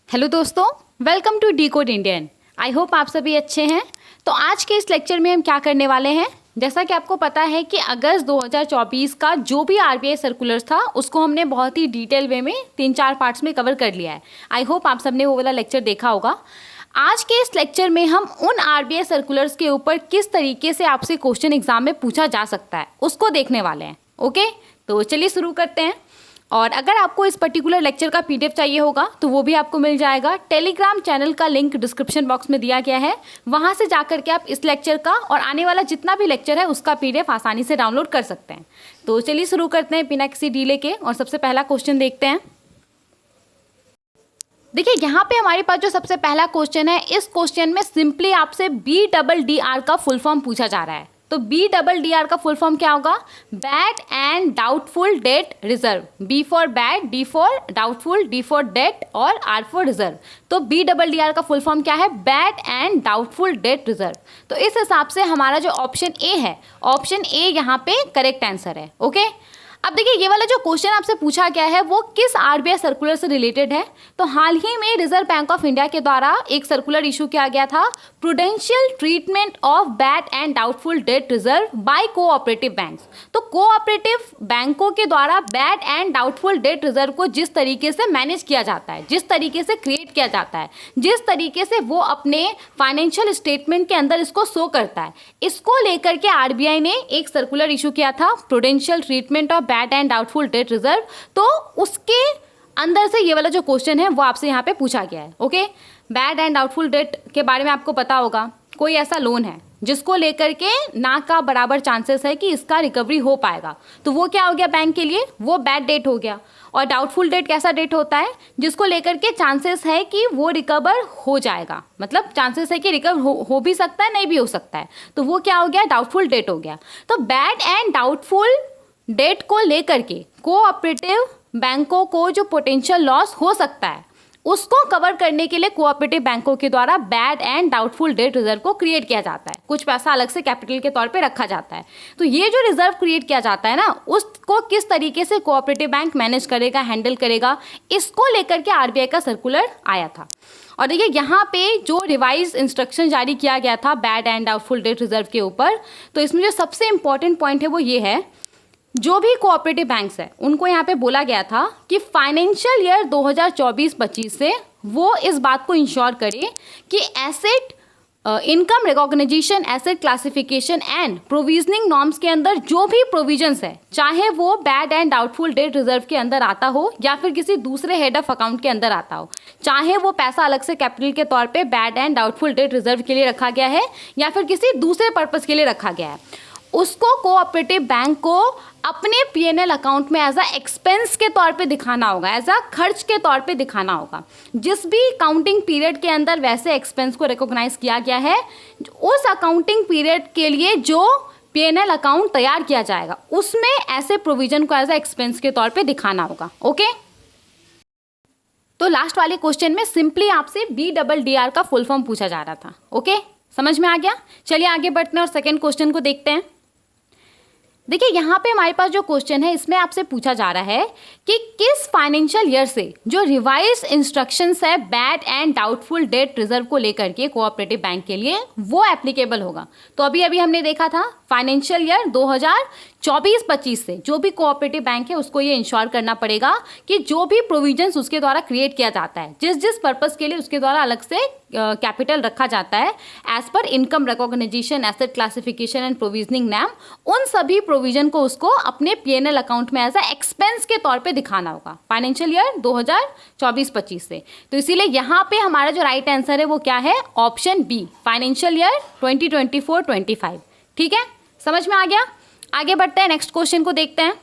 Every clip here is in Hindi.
हेलो दोस्तों, welcome to the Code Indian. I hope आप सभी अच्छे हैं। तो आज के इस लेक्चर में हम क्या करने वाले हैं, जैसा कि आपको पता है कि अगस्त 2024 का जो भी आरबीआई सर्कुलर था उसको हमने बहुत ही डिटेल वे में 3-4 पार्ट्स में कवर कर लिया है। आई होप आप सबने वो वाला लेक्चर देखा होगा। आज के इस लेक्चर में हम उन आरबीआई सर्कुलर्स के ऊपर किस तरीके से आपसे क्वेश्चन एग्जाम में पूछा जा सकता है उसको देखने वाले हैं। ओके, तो चलिए शुरू करते हैं। और अगर आपको इस पर्टिकुलर लेक्चर का पीडीएफ चाहिए होगा तो वो भी आपको मिल जाएगा। टेलीग्राम चैनल का लिंक डिस्क्रिप्शन बॉक्स में दिया गया है, वहां से जाकर के आप इस लेक्चर का और आने वाला जितना भी लेक्चर है उसका पीडीएफ आसानी से डाउनलोड कर सकते हैं। तो चलिए शुरू करते हैं बिना किसी डिले के और सबसे पहला क्वेश्चन देखते हैं। देखिए यहाँ पे हमारे पास जो सबसे पहला क्वेश्चन है, इस क्वेश्चन में सिंपली आपसे BDDR का फुल फॉर्म पूछा जा रहा है। तो BDDR का फुल फॉर्म क्या होगा? Bad and doubtful debt reserve. B for bad, D for doubtful, D for debt और R फॉर रिजर्व। तो BDDR का फुल फॉर्म क्या है? Bad and doubtful debt reserve. तो इस हिसाब से हमारा जो ऑप्शन ए है, ऑप्शन ए यहाँ पे करेक्ट आंसर है। ओके, अब देखिए ये वाला जो क्वेश्चन आपसे पूछा गया है वो किस आरबीआई सर्कुलर से रिलेटेड है। तो हाल ही में रिजर्व बैंक ऑफ इंडिया के द्वारा एक सर्कुलर इशू किया गया था, prudential treatment of bad and doubtful debt reserve by cooperative banks. तो कोऑपरेटिव बैंकों के द्वारा bad and doubtful debt reserve को जिस तरीके से मैनेज किया जाता है, जिस तरीके से क्रिएट किया जाता है, जिस तरीके से वो अपने फाइनेंशियल स्टेटमेंट के अंदर इसको शो करता है, इसको लेकर के आरबीआई ने एक सर्कुलर इशू किया था, prudential treatment of bad and doubtful debt reserve. तो उसके अंदर से ये वाला जो क्वेश्चन है वो आपसे यहाँ पे पूछा गया है। Okay, bad and doubtful date के बारे में आपको पता होगा, कोई ऐसा लोन है जिसको लेकर के ना का बराबर चांसेस है कि इसका रिकवरी हो पाएगा, तो वो क्या हो गया बैंक के लिए? वो बैड डेट हो गया। और डाउटफुल डेट कैसा डेट होता है? जिसको लेकर के चांसेस है कि वो रिकवर हो जाएगा, मतलब चांसेस है कि रिकवर हो भी सकता है, नहीं भी हो सकता है, तो वो क्या हो गया? डाउटफुल डेट हो गया। तो बैड एंड डाउटफुल डेट को लेकर के कोऑपरेटिव बैंकों को जो पोटेंशियल लॉस हो सकता है उसको कवर करने के लिए कोऑपरेटिव बैंकों के द्वारा bad and doubtful debt reserve को क्रिएट किया जाता है। कुछ पैसा अलग से कैपिटल के तौर पे रखा जाता है। तो ये जो रिजर्व क्रिएट किया जाता है ना, उसको किस तरीके से कोऑपरेटिव बैंक मैनेज करेगा, हैंडल करेगा, इसको लेकर के आरबीआई का सर्कुलर आया था। और देखिए यहाँ पे जो रिवाइज इंस्ट्रक्शन जारी किया गया था bad and doubtful debt reserve के ऊपर, तो इसमें जो सबसे इंपॉर्टेंट पॉइंट है वो ये है, जो भी कोऑपरेटिव बैंक्स है उनको यहाँ पे बोला गया था कि फाइनेंशियल ईयर 2024-25 से वो इस बात को इंश्योर करे कि asset income recognition, asset classification and provisioning norms के अंदर जो भी प्रोविजंस है, चाहे वो bad and doubtful debt reserve के अंदर आता हो या फिर किसी दूसरे हेड ऑफ अकाउंट के अंदर आता हो, चाहे वो पैसा अलग से कैपिटल के तौर पे bad and doubtful debt reserve के लिए रखा गया है या फिर किसी दूसरे पर्पस के लिए रखा गया है, उसको कोऑपरेटिव बैंक को अपने पीएनएल अकाउंट में एज अ एक्सपेंस के तौर पे दिखाना होगा, एज अ खर्च के तौर पे दिखाना होगा। जिस भी काउंटिंग पीरियड के अंदर वैसे एक्सपेंस को रिकॉग्नाइज किया गया है, उस अकाउंटिंग पीरियड के लिए जो पीएनएल अकाउंट तैयार किया जाएगा उसमें ऐसे प्रोविजन को एज अ एक्सपेंस के तौर पे दिखाना होगा। ओके, तो लास्ट वाले क्वेश्चन में सिंपली आपसे BDDR का फुल फॉर्म पूछा जा रहा था। ओके, समझ में आ गया? चलिए आगे बढ़ते हैं और सेकेंड क्वेश्चन को देखते हैं। देखिए यहाँ पे हमारे पास जो क्वेश्चन है इसमें आपसे पूछा जा रहा है कि किस फाइनेंशियल ईयर से जो रिवाइज इंस्ट्रक्शंस है bad and doubtful debt reserve को लेकर के कोऑपरेटिव बैंक के लिए वो एप्लीकेबल होगा। तो अभी अभी हमने देखा था फाइनेंशियल ईयर 2024-25 से जो भी कोऑपरेटिव बैंक है उसको ये इंश्योर करना पड़ेगा कि जो भी प्रोविजंस उसके द्वारा क्रिएट किया जाता है, जिस जिस पर्पस के लिए उसके द्वारा अलग से कैपिटल रखा जाता है as per income recognition, asset classification and provisioning नैम, उन सभी प्रोविजन को उसको अपने पीएनएल अकाउंट में एज अ एक्सपेंस के तौर पे दिखाना होगा फाइनेंशियल ईयर 2024-25 से। तो इसीलिए यहाँ पे हमारा जो राइट आंसर है वो क्या है? Option B, financial year 2024-25। ठीक है, समझ में आ गया? आगे बढ़ते हैं, नेक्स्ट क्वेश्चन को देखते हैं।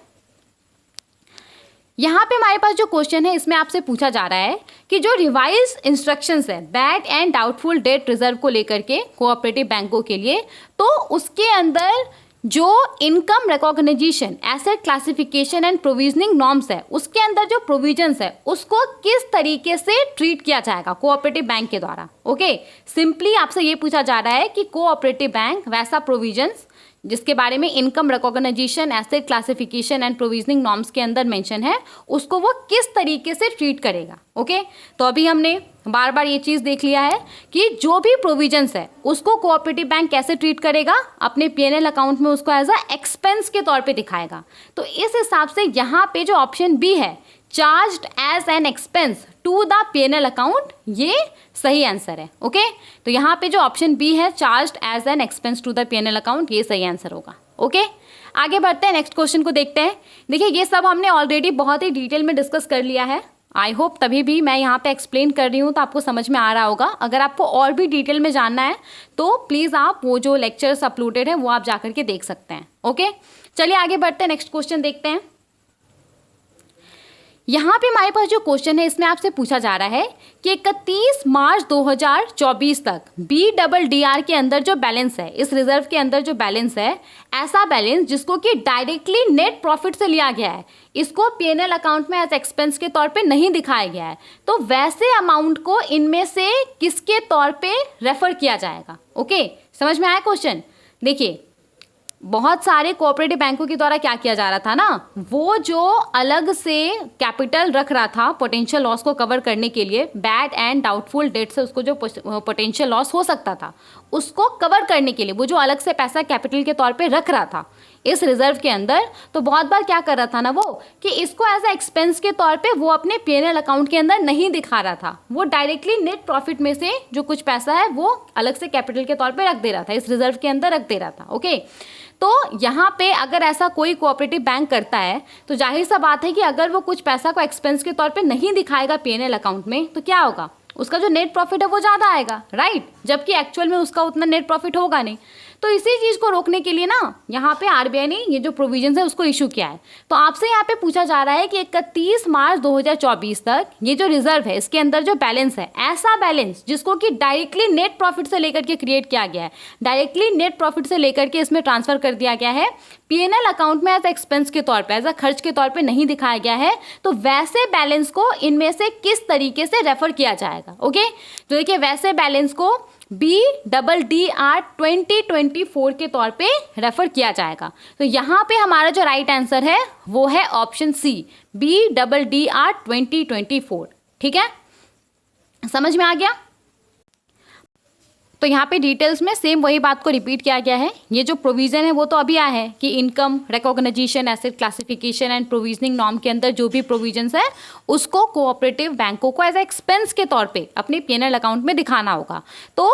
यहाँ पे हमारे पास जो क्वेश्चन है इसमें आपसे पूछा जा रहा है कि जो रिवाइज इंस्ट्रक्शंस है bad and doubtful debt reserve को लेकर के कोऑपरेटिव बैंकों के लिए, तो उसके अंदर जो income recognition, asset classification and provisioning norms है, उसके अंदर जो प्रोविजंस है उसको किस तरीके से ट्रीट किया जाएगा कोऑपरेटिव बैंक के द्वारा। ओके, सिंपली आपसे ये पूछा जा रहा है कि कोऑपरेटिव बैंक वैसा प्रोविजंस जिसके बारे में income recognisation, asset classification and provisioning norms के अंदर मेंशन है, उसको वो किस तरीके से ट्रीट करेगा। ओके, तो अभी हमने बार बार ये चीज़ देख लिया है कि जो भी प्रोविजंस है उसको कोऑपरेटिव बैंक कैसे ट्रीट करेगा, अपने पीएनएल अकाउंट में उसको एज अ एक्सपेंस के तौर पे दिखाएगा। तो इस हिसाब से यहाँ पे जो ऑप्शन बी है, charged as an expense to the PNL account, ये सही आंसर है। ओके, तो यहाँ पे जो ऑप्शन बी है, charged as an expense to the PNL account, ये सही आंसर होगा। ओके, आगे बढ़ते हैं, नेक्स्ट क्वेश्चन को देखते हैं। देखिए, ये सब हमने ऑलरेडी बहुत ही डिटेल में डिस्कस कर लिया है। आई होप तभी भी मैं यहाँ पे एक्सप्लेन कर रही हूँ तो आपको समझ में आ रहा होगा। अगर आपको और भी डिटेल में जानना है तो प्लीज़ आप वो जो लेक्चर्स अपलोडेड है वो आप जाकर के देख सकते हैं। ओके, चलिए आगे बढ़ते हैं, नेक्स्ट क्वेश्चन देखते हैं। यहाँ पे हमारे पास जो क्वेश्चन है इसमें आपसे पूछा जा रहा है कि 31 मार्च 2024 तक BDR के अंदर जो बैलेंस है, इस रिजर्व के अंदर जो बैलेंस है, ऐसा बैलेंस जिसको कि डायरेक्टली नेट प्रॉफिट से लिया गया है, इसको पीएनएल अकाउंट में एज एक्सपेंस के तौर पे नहीं दिखाया गया है, तो वैसे अमाउंट को इनमें से किसके तौर पे रेफर किया जाएगा। ओके, समझ में आया क्वेश्चन? देखिए, बहुत सारे कोऑपरेटिव बैंकों के द्वारा क्या किया जा रहा था ना, वो जो अलग से कैपिटल रख रहा था पोटेंशियल लॉस को कवर करने के लिए, बैड एंड डाउटफुल डेट से उसको जो पोटेंशियल लॉस हो सकता था उसको कवर करने के लिए वो जो अलग से पैसा कैपिटल के तौर पे रख रहा था इस रिजर्व के अंदर, तो बहुत बार क्या कर रहा था ना वो कि इसको एज ए एक्सपेंस के तौर पे वो अपने पीएनएल अकाउंट के अंदर नहीं दिखा रहा था, वो डायरेक्टली नेट प्रॉफिट में से जो कुछ पैसा है वो अलग से कैपिटल के तौर पे रख दे रहा था, इस रिजर्व के अंदर रख दे रहा था। ओके, तो यहाँ पे अगर ऐसा कोई कोऑपरेटिव बैंक करता है तो जाहिर सा बात है कि अगर वो कुछ पैसा को एक्सपेंस के तौर पे नहीं दिखाएगा पीएनएल अकाउंट में तो क्या होगा, उसका जो नेट प्रॉफिट है वो ज़्यादा आएगा, राइट, जबकि एक्चुअल में उसका उतना नेट प्रॉफिट होगा नहीं। तो इसी चीज़ को रोकने के लिए ना यहाँ पे आरबीआई ने ये जो प्रोविजंस है उसको इशू किया है। तो आपसे यहाँ पे पूछा जा रहा है कि 31 मार्च 2024 तक ये जो रिजर्व है इसके अंदर जो बैलेंस है, ऐसा बैलेंस जिसको कि डायरेक्टली नेट प्रॉफिट से लेकर के क्रिएट किया गया है, डायरेक्टली नेट प्रॉफिट से लेकर के इसमें ट्रांसफर कर दिया गया है, पीएनएल अकाउंट में एज एक्सपेंस के तौर पर, एज अ खर्च के तौर पर नहीं दिखाया गया है, तो वैसे बैलेंस को इनमें से किस तरीके से रेफर किया जाएगा। ओके, तो देखिए, वैसे बैलेंस को BDR 2024 के तौर पे रेफर किया जाएगा। तो यहाँ पे हमारा जो राइट आंसर है वो है ऑप्शन सी, BDR 2024। ठीक है, समझ में आ गया? तो यहाँ पे डिटेल्स में सेम वही बात को रिपीट किया गया है। ये जो प्रोविज़न है वो तो अभी आया है कि income recognisation, asset classification and provisioning norm के अंदर जो भी प्रोविजंस है उसको कोऑपरेटिव बैंकों को एज एक्सपेंस के तौर पे अपने पीएनएल अकाउंट में दिखाना होगा। तो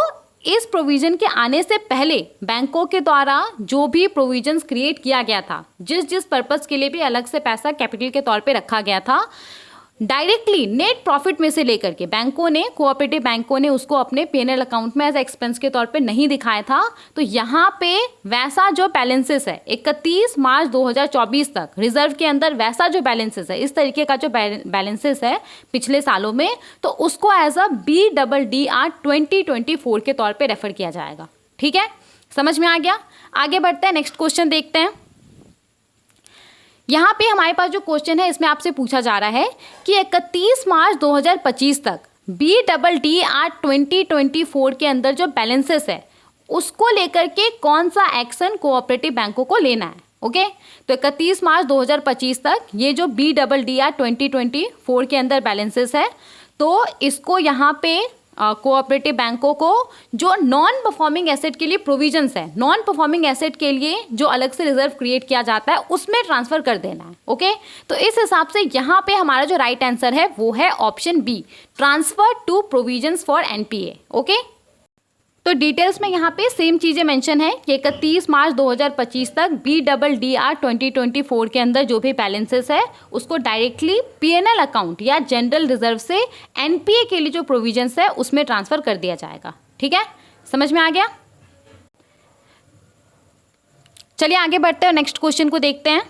इस प्रोविज़न के आने से पहले बैंकों के द्वारा जो भी प्रोविजंस क्रिएट किया गया था, जिस जिस पर्पज़ के लिए भी अलग से पैसा कैपिटल के तौर पे रखा गया था, डायरेक्टली नेट प्रॉफिट में से लेकर के बैंकों ने, कोऑपरेटिव बैंकों ने उसको अपने पीएनएल अकाउंट में एज एक्सपेंस के तौर पे नहीं दिखाया था। तो यहाँ पे वैसा जो बैलेंसेस है 31 मार्च 2024 तक रिजर्व के अंदर, वैसा जो बैलेंसेस है, इस तरीके का जो बैलेंसेस है पिछले सालों में, तो उसको एज अ BDR 2024 के तौर पर रेफर किया जाएगा। ठीक है, समझ में आ गया? आगे बढ़ते हैं, नेक्स्ट क्वेश्चन देखते हैं। यहाँ पे हमारे पास जो क्वेश्चन है इसमें आपसे पूछा जा रहा है कि 31 मार्च 2025 तक BDR 2024 के अंदर जो बैलेंसेस है उसको लेकर के कौन सा एक्शन कोऑपरेटिव बैंकों को लेना है। ओके, तो 31 मार्च 2025 तक ये जो BDR 2024 के अंदर बैलेंसेस है, तो इसको यहाँ पे कोऑपरेटिव बैंकों को जो नॉन परफॉर्मिंग एसेट के लिए प्रोविजंस है, नॉन परफॉर्मिंग एसेट के लिए जो अलग से रिजर्व क्रिएट किया जाता है उसमें ट्रांसफर कर देना है। ओके, तो इस हिसाब से यहाँ पे हमारा जो राइट आंसर है वो है option B, transfer to provisions for NPA। Okay, तो डिटेल्स में यहाँ पे सेम चीज़ें मेंशन है कि 31 मार्च 2025 तक BDR 2024 के अंदर जो भी बैलेंसेस है उसको डायरेक्टली पीएनएल अकाउंट या जनरल रिजर्व से NPA के लिए जो प्रोविजंस है उसमें ट्रांसफर कर दिया जाएगा। ठीक है, समझ में आ गया? चलिए आगे बढ़ते हैं, नेक्स्ट क्वेश्चन को देखते हैं।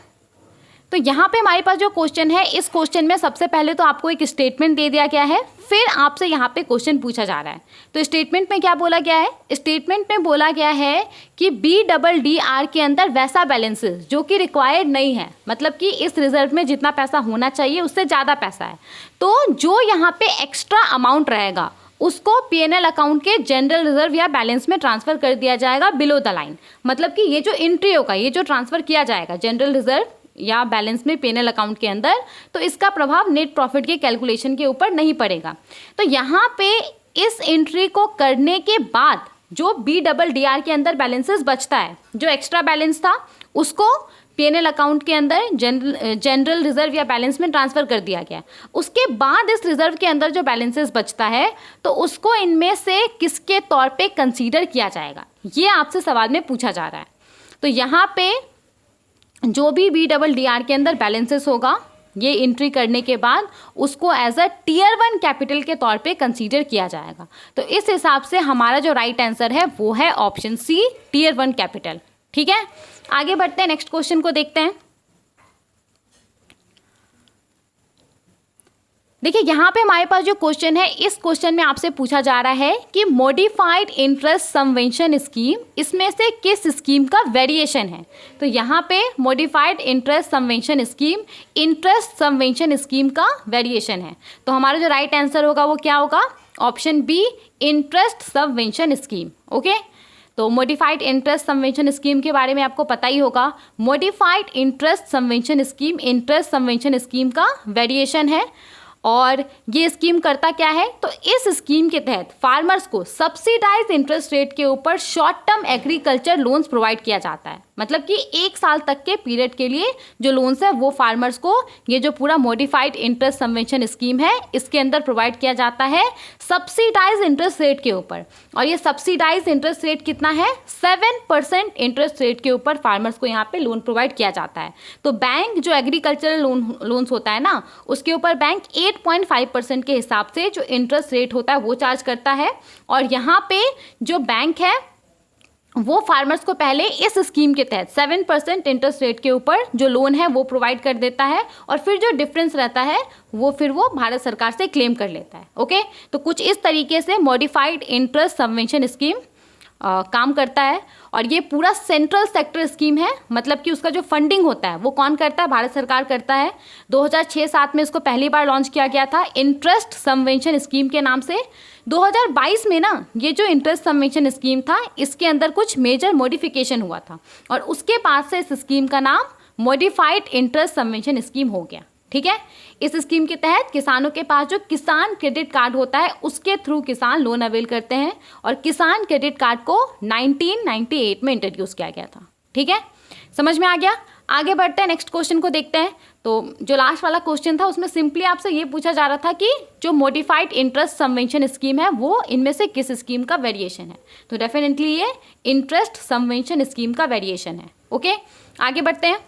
तो यहाँ पे हमारे पास जो क्वेश्चन है, इस क्वेश्चन में सबसे पहले तो आपको एक स्टेटमेंट दे दिया गया है, फिर आपसे यहाँ पे क्वेश्चन पूछा जा रहा है। तो स्टेटमेंट में क्या बोला गया है? स्टेटमेंट में बोला गया है कि BDR के अंदर वैसा बैलेंसेस जो कि रिक्वायर्ड नहीं है, मतलब कि इस रिजर्व में जितना पैसा होना चाहिए उससे ज़्यादा पैसा है, तो जो यहाँ पे एक्स्ट्रा अमाउंट रहेगा उसको पीएनएल अकाउंट के जनरल रिजर्व या बैलेंस में ट्रांसफर कर दिया जाएगा बिलो द लाइन। मतलब कि ये जो एंट्री होगा, ये जो ट्रांसफर किया जाएगा जनरल रिजर्व या बैलेंस में पीएनएल अकाउंट के अंदर, तो इसका प्रभाव नेट प्रॉफिट के कैलकुलेशन के ऊपर नहीं पड़ेगा। तो यहाँ पे इस एंट्री को करने के बाद जो BDR के अंदर बैलेंसेस बचता है, जो एक्स्ट्रा बैलेंस था उसको पीएनएल अकाउंट के अंदर जनरल रिजर्व या बैलेंस में ट्रांसफर कर दिया गया। उसके बाद इस रिजर्व के अंदर जो बैलेंसेस बचता है तो उसको इनमें से किसके तौर पे कंसीडर किया जाएगा, ये आपसे सवाल में पूछा जा रहा है। तो यहाँ पे जो भी BDR के अंदर बैलेंसेस होगा, ये एंट्री करने के बाद उसको एज अ Tier 1 कैपिटल के तौर पे कंसीडर किया जाएगा। तो इस हिसाब से हमारा जो राइट आंसर है वो है ऑप्शन सी, Tier 1 कैपिटल। ठीक है, आगे बढ़ते हैं, नेक्स्ट क्वेश्चन को देखते हैं। देखिए यहाँ पे हमारे पास जो क्वेश्चन है, इस क्वेश्चन में आपसे पूछा जा रहा है कि मॉडिफाइड इंटरेस्ट सबवेंशन स्कीम, इसमें से किस स्कीम का वेरिएशन है। तो यहाँ पे modified interest subvention scheme interest subvention scheme का वेरिएशन है। तो हमारा जो राइट आंसर होगा वो क्या होगा, option B, interest subvention scheme. Okay, तो मॉडिफाइड इंटरेस्ट सबवेंशन स्कीम के बारे में आपको पता ही होगा। Modified interest subvention scheme interest subvention scheme का वेरिएशन है और ये स्कीम करता क्या है, तो इस स्कीम के तहत फार्मर्स को सब्सिडाइज इंटरेस्ट रेट के ऊपर short term agriculture loans provide किया जाता है। मतलब कि 1 साल तक के पीरियड के लिए जो लोन्स है वो फार्मर्स को, ये जो पूरा मॉडिफाइड इंटरेस्ट सबवेंशन स्कीम है इसके अंदर प्रोवाइड किया जाता है सब्सिडाइज इंटरेस्ट रेट के ऊपर। और ये सब्सिडाइज इंटरेस्ट रेट कितना है, 7% इंटरेस्ट रेट के ऊपर फार्मर्स को यहाँ पे लोन प्रोवाइड किया जाता है। तो बैंक जो एग्रीकल्चरल लोन्स होता है ना, उसके ऊपर बैंक 8.5% के हिसाब से जो इंटरेस्ट रेट होता है वो चार्ज करता है। और यहाँ पे जो बैंक है वो फार्मर्स को पहले इस स्कीम के तहत 7% इंटरेस्ट रेट के ऊपर जो लोन है वो प्रोवाइड कर देता है और फिर जो डिफरेंस रहता है वो फिर वो भारत सरकार से क्लेम कर लेता है। ओके, तो कुछ इस तरीके से मॉडिफाइड इंटरेस्ट सबवेंशन स्कीम काम करता है। और ये पूरा सेंट्रल सेक्टर स्कीम है, मतलब कि उसका जो फंडिंग होता है वो कौन करता है, भारत सरकार करता है। 2006-07 में इसको पहली बार लॉन्च किया गया था इंटरेस्ट सबवेंशन स्कीम के नाम से। 2022 में ना ये जो इंटरेस्ट सबवेंशन स्कीम था इसके अंदर कुछ मेजर मॉडिफिकेशन हुआ था और उसके बाद से इस स्कीम का नाम मॉडिफाइड इंटरेस्ट सबवेंशन स्कीम हो गया। ठीक है, इस स्कीम के तहत किसानों के पास जो किसान क्रेडिट कार्ड होता है उसके थ्रू किसान लोन अवेल करते हैं और किसान क्रेडिट कार्ड को 1998 में इंट्रोड्यूस किया गया था। ठीक है, समझ में आ गया। आगे बढ़ते हैं, नेक्स्ट क्वेश्चन को देखते हैं। तो जो लास्ट वाला क्वेश्चन था उसमें सिंपली आपसे ये पूछा जा रहा था कि जो मॉडिफाइड इंटरेस्ट सबवेंशन स्कीम है वो इनमें से किस स्कीम का वेरिएशन है। तो डेफिनेटली ये इंटरेस्ट सबवेंशन स्कीम का वेरिएशन है। ओके, आगे बढ़ते हैं।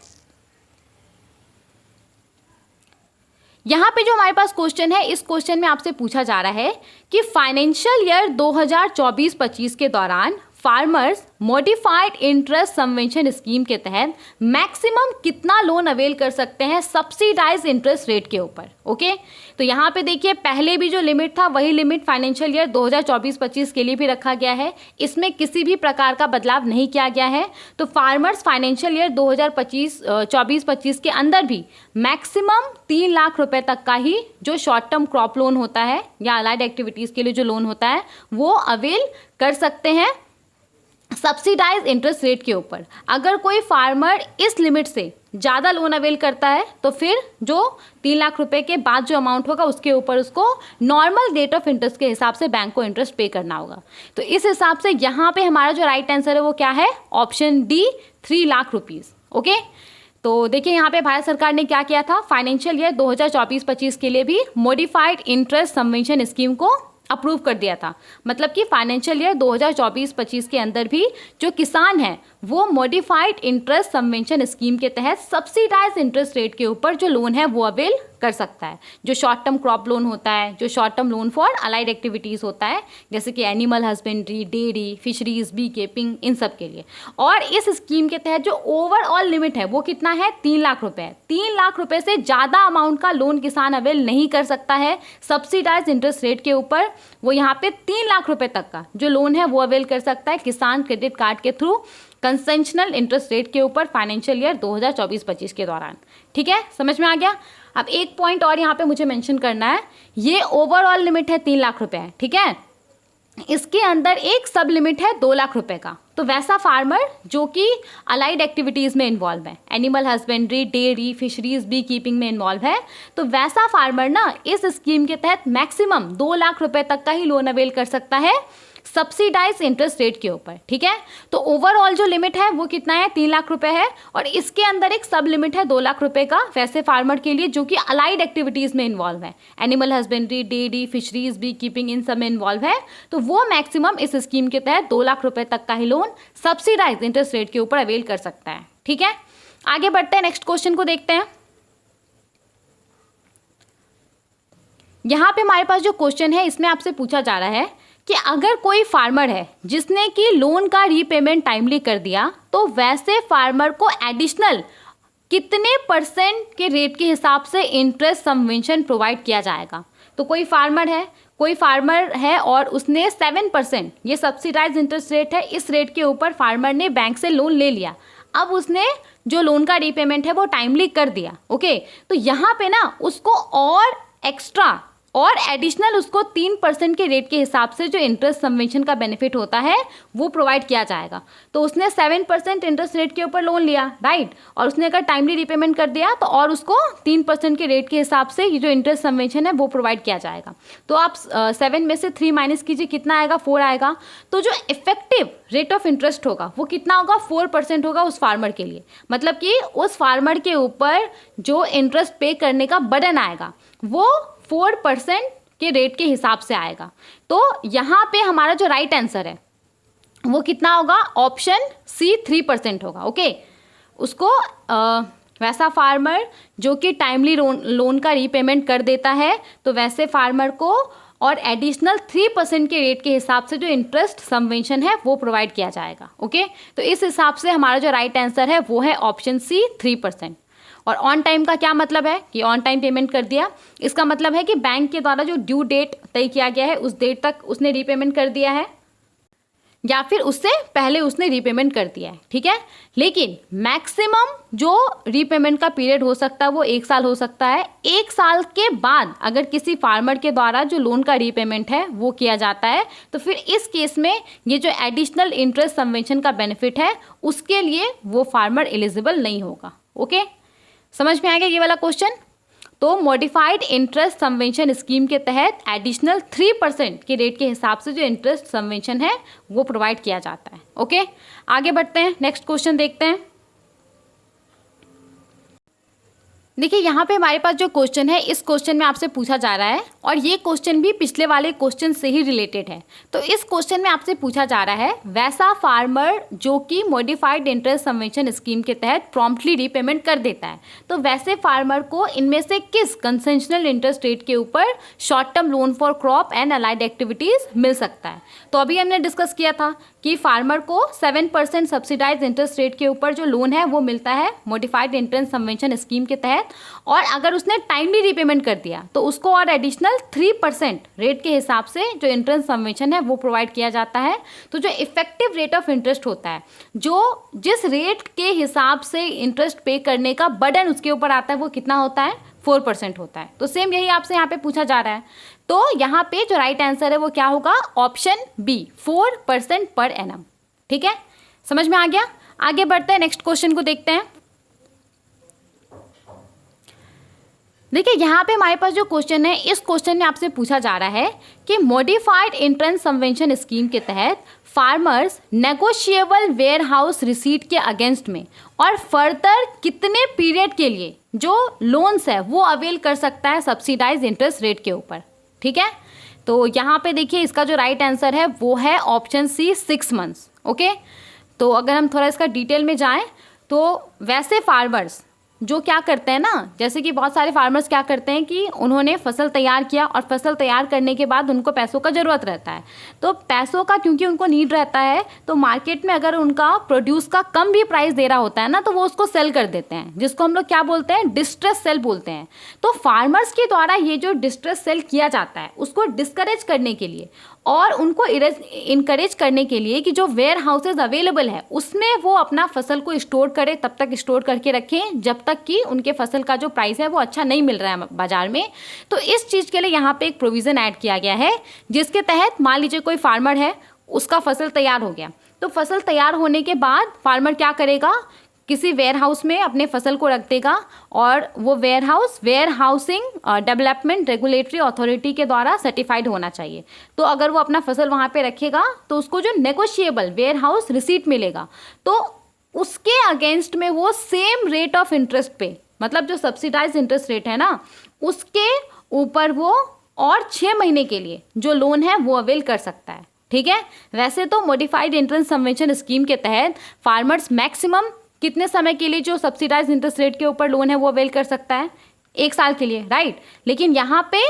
यहाँ पे जो हमारे पास क्वेश्चन है, इस क्वेश्चन में आपसे पूछा जा रहा है कि फाइनेंशियल ईयर 2024-25 के दौरान farmers modified interest subvention scheme के तहत मैक्सिमम कितना लोन अवेल कर सकते हैं सब्सिडाइज इंटरेस्ट रेट के ऊपर। ओके, तो यहाँ पे देखिए पहले भी जो लिमिट था वही लिमिट फाइनेंशियल ईयर 2024-25 के लिए भी रखा गया है, इसमें किसी भी प्रकार का बदलाव नहीं किया गया है। तो फार्मर्स फाइनेंशियल ईयर 2024-25 के अंदर भी मैक्सिमम 3 लाख रुपए तक का ही जो शॉर्ट टर्म क्रॉप लोन होता है या अलाइड एक्टिविटीज़ के लिए जो लोन होता है वो अवेल कर सकते हैं सब्सिडाइज इंटरेस्ट रेट के ऊपर। अगर कोई फार्मर इस लिमिट से ज़्यादा लोन अवेल करता है तो फिर जो 3 लाख रुपए के बाद जो अमाउंट होगा उसके ऊपर उसको नॉर्मल रेट ऑफ इंटरेस्ट के हिसाब से बैंक को इंटरेस्ट पे करना होगा। तो इस हिसाब से यहाँ पे हमारा जो राइट आंसर है वो क्या है, option D, 3 lakh rupees. Okay, तो देखिए यहाँ पे भारत सरकार ने क्या किया था, फाइनेंशियल ईयर 2024-25 के लिए भी मॉडिफाइड इंटरेस्ट सबवेंशन स्कीम को अप्रूव कर दिया था। मतलब कि फाइनेंशियल ईयर 2024-25 के अंदर भी जो किसान हैं वो मॉडिफाइड इंटरेस्ट सबवेंशन स्कीम के तहत सब्सिडाइज इंटरेस्ट रेट के ऊपर जो लोन है वो अवेल कर सकता है। जो शॉर्ट टर्म क्रॉप लोन होता है, जो short term loan for allied activities होता है जैसे कि animal husbandry, dairy, fisheries, bee keeping, इन सब के लिए। और इस स्कीम के तहत जो ओवरऑल लिमिट है वो कितना है, 3 लाख रुपए है। 3 लाख रुपए से ज़्यादा अमाउंट का लोन किसान अवेल नहीं कर सकता है सब्सिडाइज इंटरेस्ट रेट के ऊपर। वो यहाँ पे 3 लाख रुपए तक का जो लोन है वो अवेल कर सकता है किसान क्रेडिट कार्ड के थ्रू कंसेशनल इंटरेस्ट रेट के ऊपर फाइनेंशियल ईयर 2024-25 के दौरान। ठीक है, समझ में आ गया। अब एक पॉइंट और यहाँ पे मुझे मेंशन करना है, ये ओवरऑल लिमिट है 3 लाख रुपए, ठीक है। इसके अंदर एक सब लिमिट है 2 लाख रुपए का। तो वैसा फार्मर जो कि अलाइड एक्टिविटीज़ में इन्वॉल्व है, animal husbandry, dairy, fisheries, bee keeping में इन्वॉल्व है, तो वैसा फार्मर ना इस स्कीम के तहत मैक्सिमम 2 लाख रुपए तक का ही लोन अवेल कर सकता है सब्सिडाइज इंटरेस्ट रेट के ऊपर, ठीक है। तो ओवरऑल जो लिमिट है वो कितना है, 3 लाख रुपए है, और इसके अंदर एक सब लिमिट है 2 लाख रुपए का वैसे फार्मर के लिए जो कि अलाइड एक्टिविटीज में इन्वॉल्व है, animal husbandry, dairy, fisheries, bee keeping, इन सब में इन्वॉल्व है। तो वो मैक्सिमम इस स्कीम के तहत 2 लाख रुपए तक का ही लोन सब्सिडाइज इंटरेस्ट रेट के ऊपर अवेल कर सकता है, ठीक है। आगे बढ़ते हैं, नेक्स्ट क्वेश्चन को देखते हैं। यहाँ पे हमारे पास जो क्वेश्चन है इसमें आपसे पूछा जा रहा है कि अगर कोई फार्मर है जिसने कि लोन का रीपेमेंट टाइमली कर दिया, तो वैसे फार्मर को एडिशनल कितने % के रेट के हिसाब से इंटरेस्ट सबवेंशन प्रोवाइड किया जाएगा। तो कोई फार्मर है और उसने 7%, ये सब्सिडाइज इंटरेस्ट रेट है, इस रेट के ऊपर फार्मर ने बैंक से लोन ले लिया। अब उसने जो लोन का रीपेमेंट है वो टाइमली कर दिया, ओके। तो यहाँ पे ना उसको और एक्स्ट्रा और एडिशनल उसको 3% के रेट के हिसाब से जो इंटरेस्ट सबवेंशन का बेनिफिट होता है वो प्रोवाइड किया जाएगा। तो उसने 7% इंटरेस्ट रेट के ऊपर लोन लिया, राइट, और उसने अगर टाइमली रीपेमेंट कर दिया तो और उसको 3% के रेट के हिसाब से ये जो इंटरेस्ट सबवेंशन है वो प्रोवाइड किया जाएगा। तो आप 7 में से 3 माइनस कीजिए, कितना आएगा, 4 आएगा। तो जो इफेक्टिव रेट ऑफ इंटरेस्ट होगा वो कितना होगा, 4% होगा उस फार्मर के लिए। मतलब कि उस फार्मर के ऊपर जो इंटरेस्ट पे करने का बर्डन आएगा वो 4% के रेट के हिसाब से आएगा। तो यहाँ पे हमारा जो राइट आंसर है वो कितना होगा, ऑप्शन सी 3% होगा, ओके। उसको वैसा फार्मर जो कि टाइमली लोन का रीपेमेंट कर देता है, तो वैसे फार्मर को और एडिशनल 3% के रेट के हिसाब से जो इंटरेस्ट सबवेंशन है वो प्रोवाइड किया जाएगा, ओके। तो इस हिसाब से हमारा जो राइट आंसर है वो है ऑप्शन सी 3%। और ऑन टाइम का क्या मतलब है कि ऑन टाइम पेमेंट कर दिया, इसका मतलब है कि बैंक के द्वारा जो ड्यू डेट तय किया गया है उस डेट तक उसने रीपेमेंट कर दिया है या फिर उससे पहले उसने रीपेमेंट कर दिया है, ठीक है। लेकिन मैक्सिमम जो रीपेमेंट का पीरियड हो सकता है वो 1 साल हो सकता है। 1 साल के बाद अगर किसी फार्मर के द्वारा जो लोन का रीपेमेंट है वो किया जाता है तो फिर इस केस में ये जो एडिशनल इंटरेस्ट सबवेंशन का बेनिफिट है उसके लिए वो फार्मर एलिजिबल नहीं होगा, ओके। समझ में आ गया ये वाला क्वेश्चन। तो मॉडिफाइड इंटरेस्ट सबवेंशन स्कीम के तहत एडिशनल 3% के रेट के हिसाब से जो इंटरेस्ट सबवेंशन है वो प्रोवाइड किया जाता है, ओके। आगे बढ़ते हैं, नेक्स्ट क्वेश्चन देखते हैं। देखिए यहाँ पे हमारे पास जो क्वेश्चन है इस क्वेश्चन में आपसे पूछा जा रहा है और ये क्वेश्चन भी पिछले वाले क्वेश्चन से ही रिलेटेड है। तो इस क्वेश्चन में आपसे पूछा जा रहा है वैसा फार्मर जो कि मॉडिफाइड इंटरेस्ट सबवेंशन स्कीम के तहत प्रॉम्प्टली रीपेमेंट कर देता है, तो वैसे फार्मर को इनमें से किस कंसेशनल इंटरेस्ट रेट के ऊपर short term loan for crop and allied activities मिल सकता है। तो अभी हमने डिस्कस किया था कि फार्मर को 7% सब्सिडाइज इंटरेस्ट रेट के ऊपर जो लोन है वो मिलता है मॉडिफाइड इंटरेस्ट सबवेंशन स्कीम के तहत, और अगर उसने टाइमली रीपेमेंट कर दिया तो उसको और एडिशनल 3% रेट के हिसाब से जो इंटरेस्ट सबवेंशन है वो प्रोवाइड किया जाता है। तो जो इफेक्टिव रेट ऑफ इंटरेस्ट होता है, जो जिस रेट के हिसाब से इंटरेस्ट पे करने का बर्डन उसके ऊपर आता है वो कितना होता है, 4% होता है। तो सेम यही आपसे यहाँ पे पूछा जा रहा है। तो यहाँ पे जो राइट आंसर है वो क्या होगा, ऑप्शन बी 4% पर एनम, ठीक है। समझ में आ गया। आगे बढ़ते हैं, नेक्स्ट क्वेश्चन को देखते हैं। देखिए यहाँ पे हमारे पास जो क्वेश्चन है इस क्वेश्चन में आपसे पूछा जा रहा है कि मॉडिफाइड इंटरेस्ट सबवेंशन स्कीम के तहत farmers negotiable warehouse receipt के अगेंस्ट में और फर्दर कितने पीरियड के लिए जो लोन्स है वो अवेल कर सकता है सब्सिडाइज इंटरेस्ट रेट के ऊपर, ठीक है। तो यहाँ पे देखिए इसका जो राइट आंसर है वो है ऑप्शन सी 6 मंथ्स, ओके। तो अगर हम थोड़ा इसका डिटेल में जाएं तो वैसे फार्मर्स जो क्या करते हैं ना, जैसे कि बहुत सारे फार्मर्स क्या करते हैं कि उन्होंने फसल तैयार किया और फसल तैयार करने के बाद उनको पैसों का ज़रूरत रहता है। तो पैसों का क्योंकि उनको नीड रहता है तो मार्केट में अगर उनका प्रोड्यूस का कम भी प्राइस दे रहा होता है ना तो वो उसको सेल कर देते हैं, जिसको हम लोग क्या बोलते हैं, डिस्ट्रेस सेल बोलते हैं। तो फार्मर्स के द्वारा ये जो डिस्ट्रेस सेल किया जाता है उसको डिस्करेज करने के लिए और उनको इनकरेज करने के लिए कि जो वेयर हाउसेज अवेलेबल है उसमें वो अपना फसल को स्टोर करें, तब तक स्टोर करके रखें जब तक कि उनके फसल का जो प्राइस है वो अच्छा नहीं मिल रहा है बाजार में। तो इस चीज़ के लिए यहाँ पे एक प्रोविज़न ऐड किया गया है, जिसके तहत मान लीजिए कोई फार्मर है, उसका फसल तैयार हो गया, तो फसल तैयार होने के बाद फार्मर क्या करेगा, किसी वेयर हाउस में अपने फसल को रख देगा और वो warehousing development regulatory authority के द्वारा सर्टिफाइड होना चाहिए। तो अगर वो अपना फसल वहाँ पे रखेगा तो उसको जो नेगोशिएबल वेयर हाउस रिसीट मिलेगा, तो उसके अगेंस्ट में वो सेम रेट ऑफ इंटरेस्ट पे, मतलब जो सब्सिडाइज इंटरेस्ट रेट है ना, उसके ऊपर वो और 6 महीने के लिए जो लोन है वो अवेल कर सकता है। ठीक है, वैसे तो मॉडिफाइड इंटरेस्ट सबवेंशन स्कीम के तहत फार्मर्स मैक्सिमम कितने समय के लिए जो सब्सिडाइज इंटरेस्ट रेट के ऊपर लोन है वो अवेल कर सकता है, 1 साल के लिए, राइट। लेकिन यहाँ पे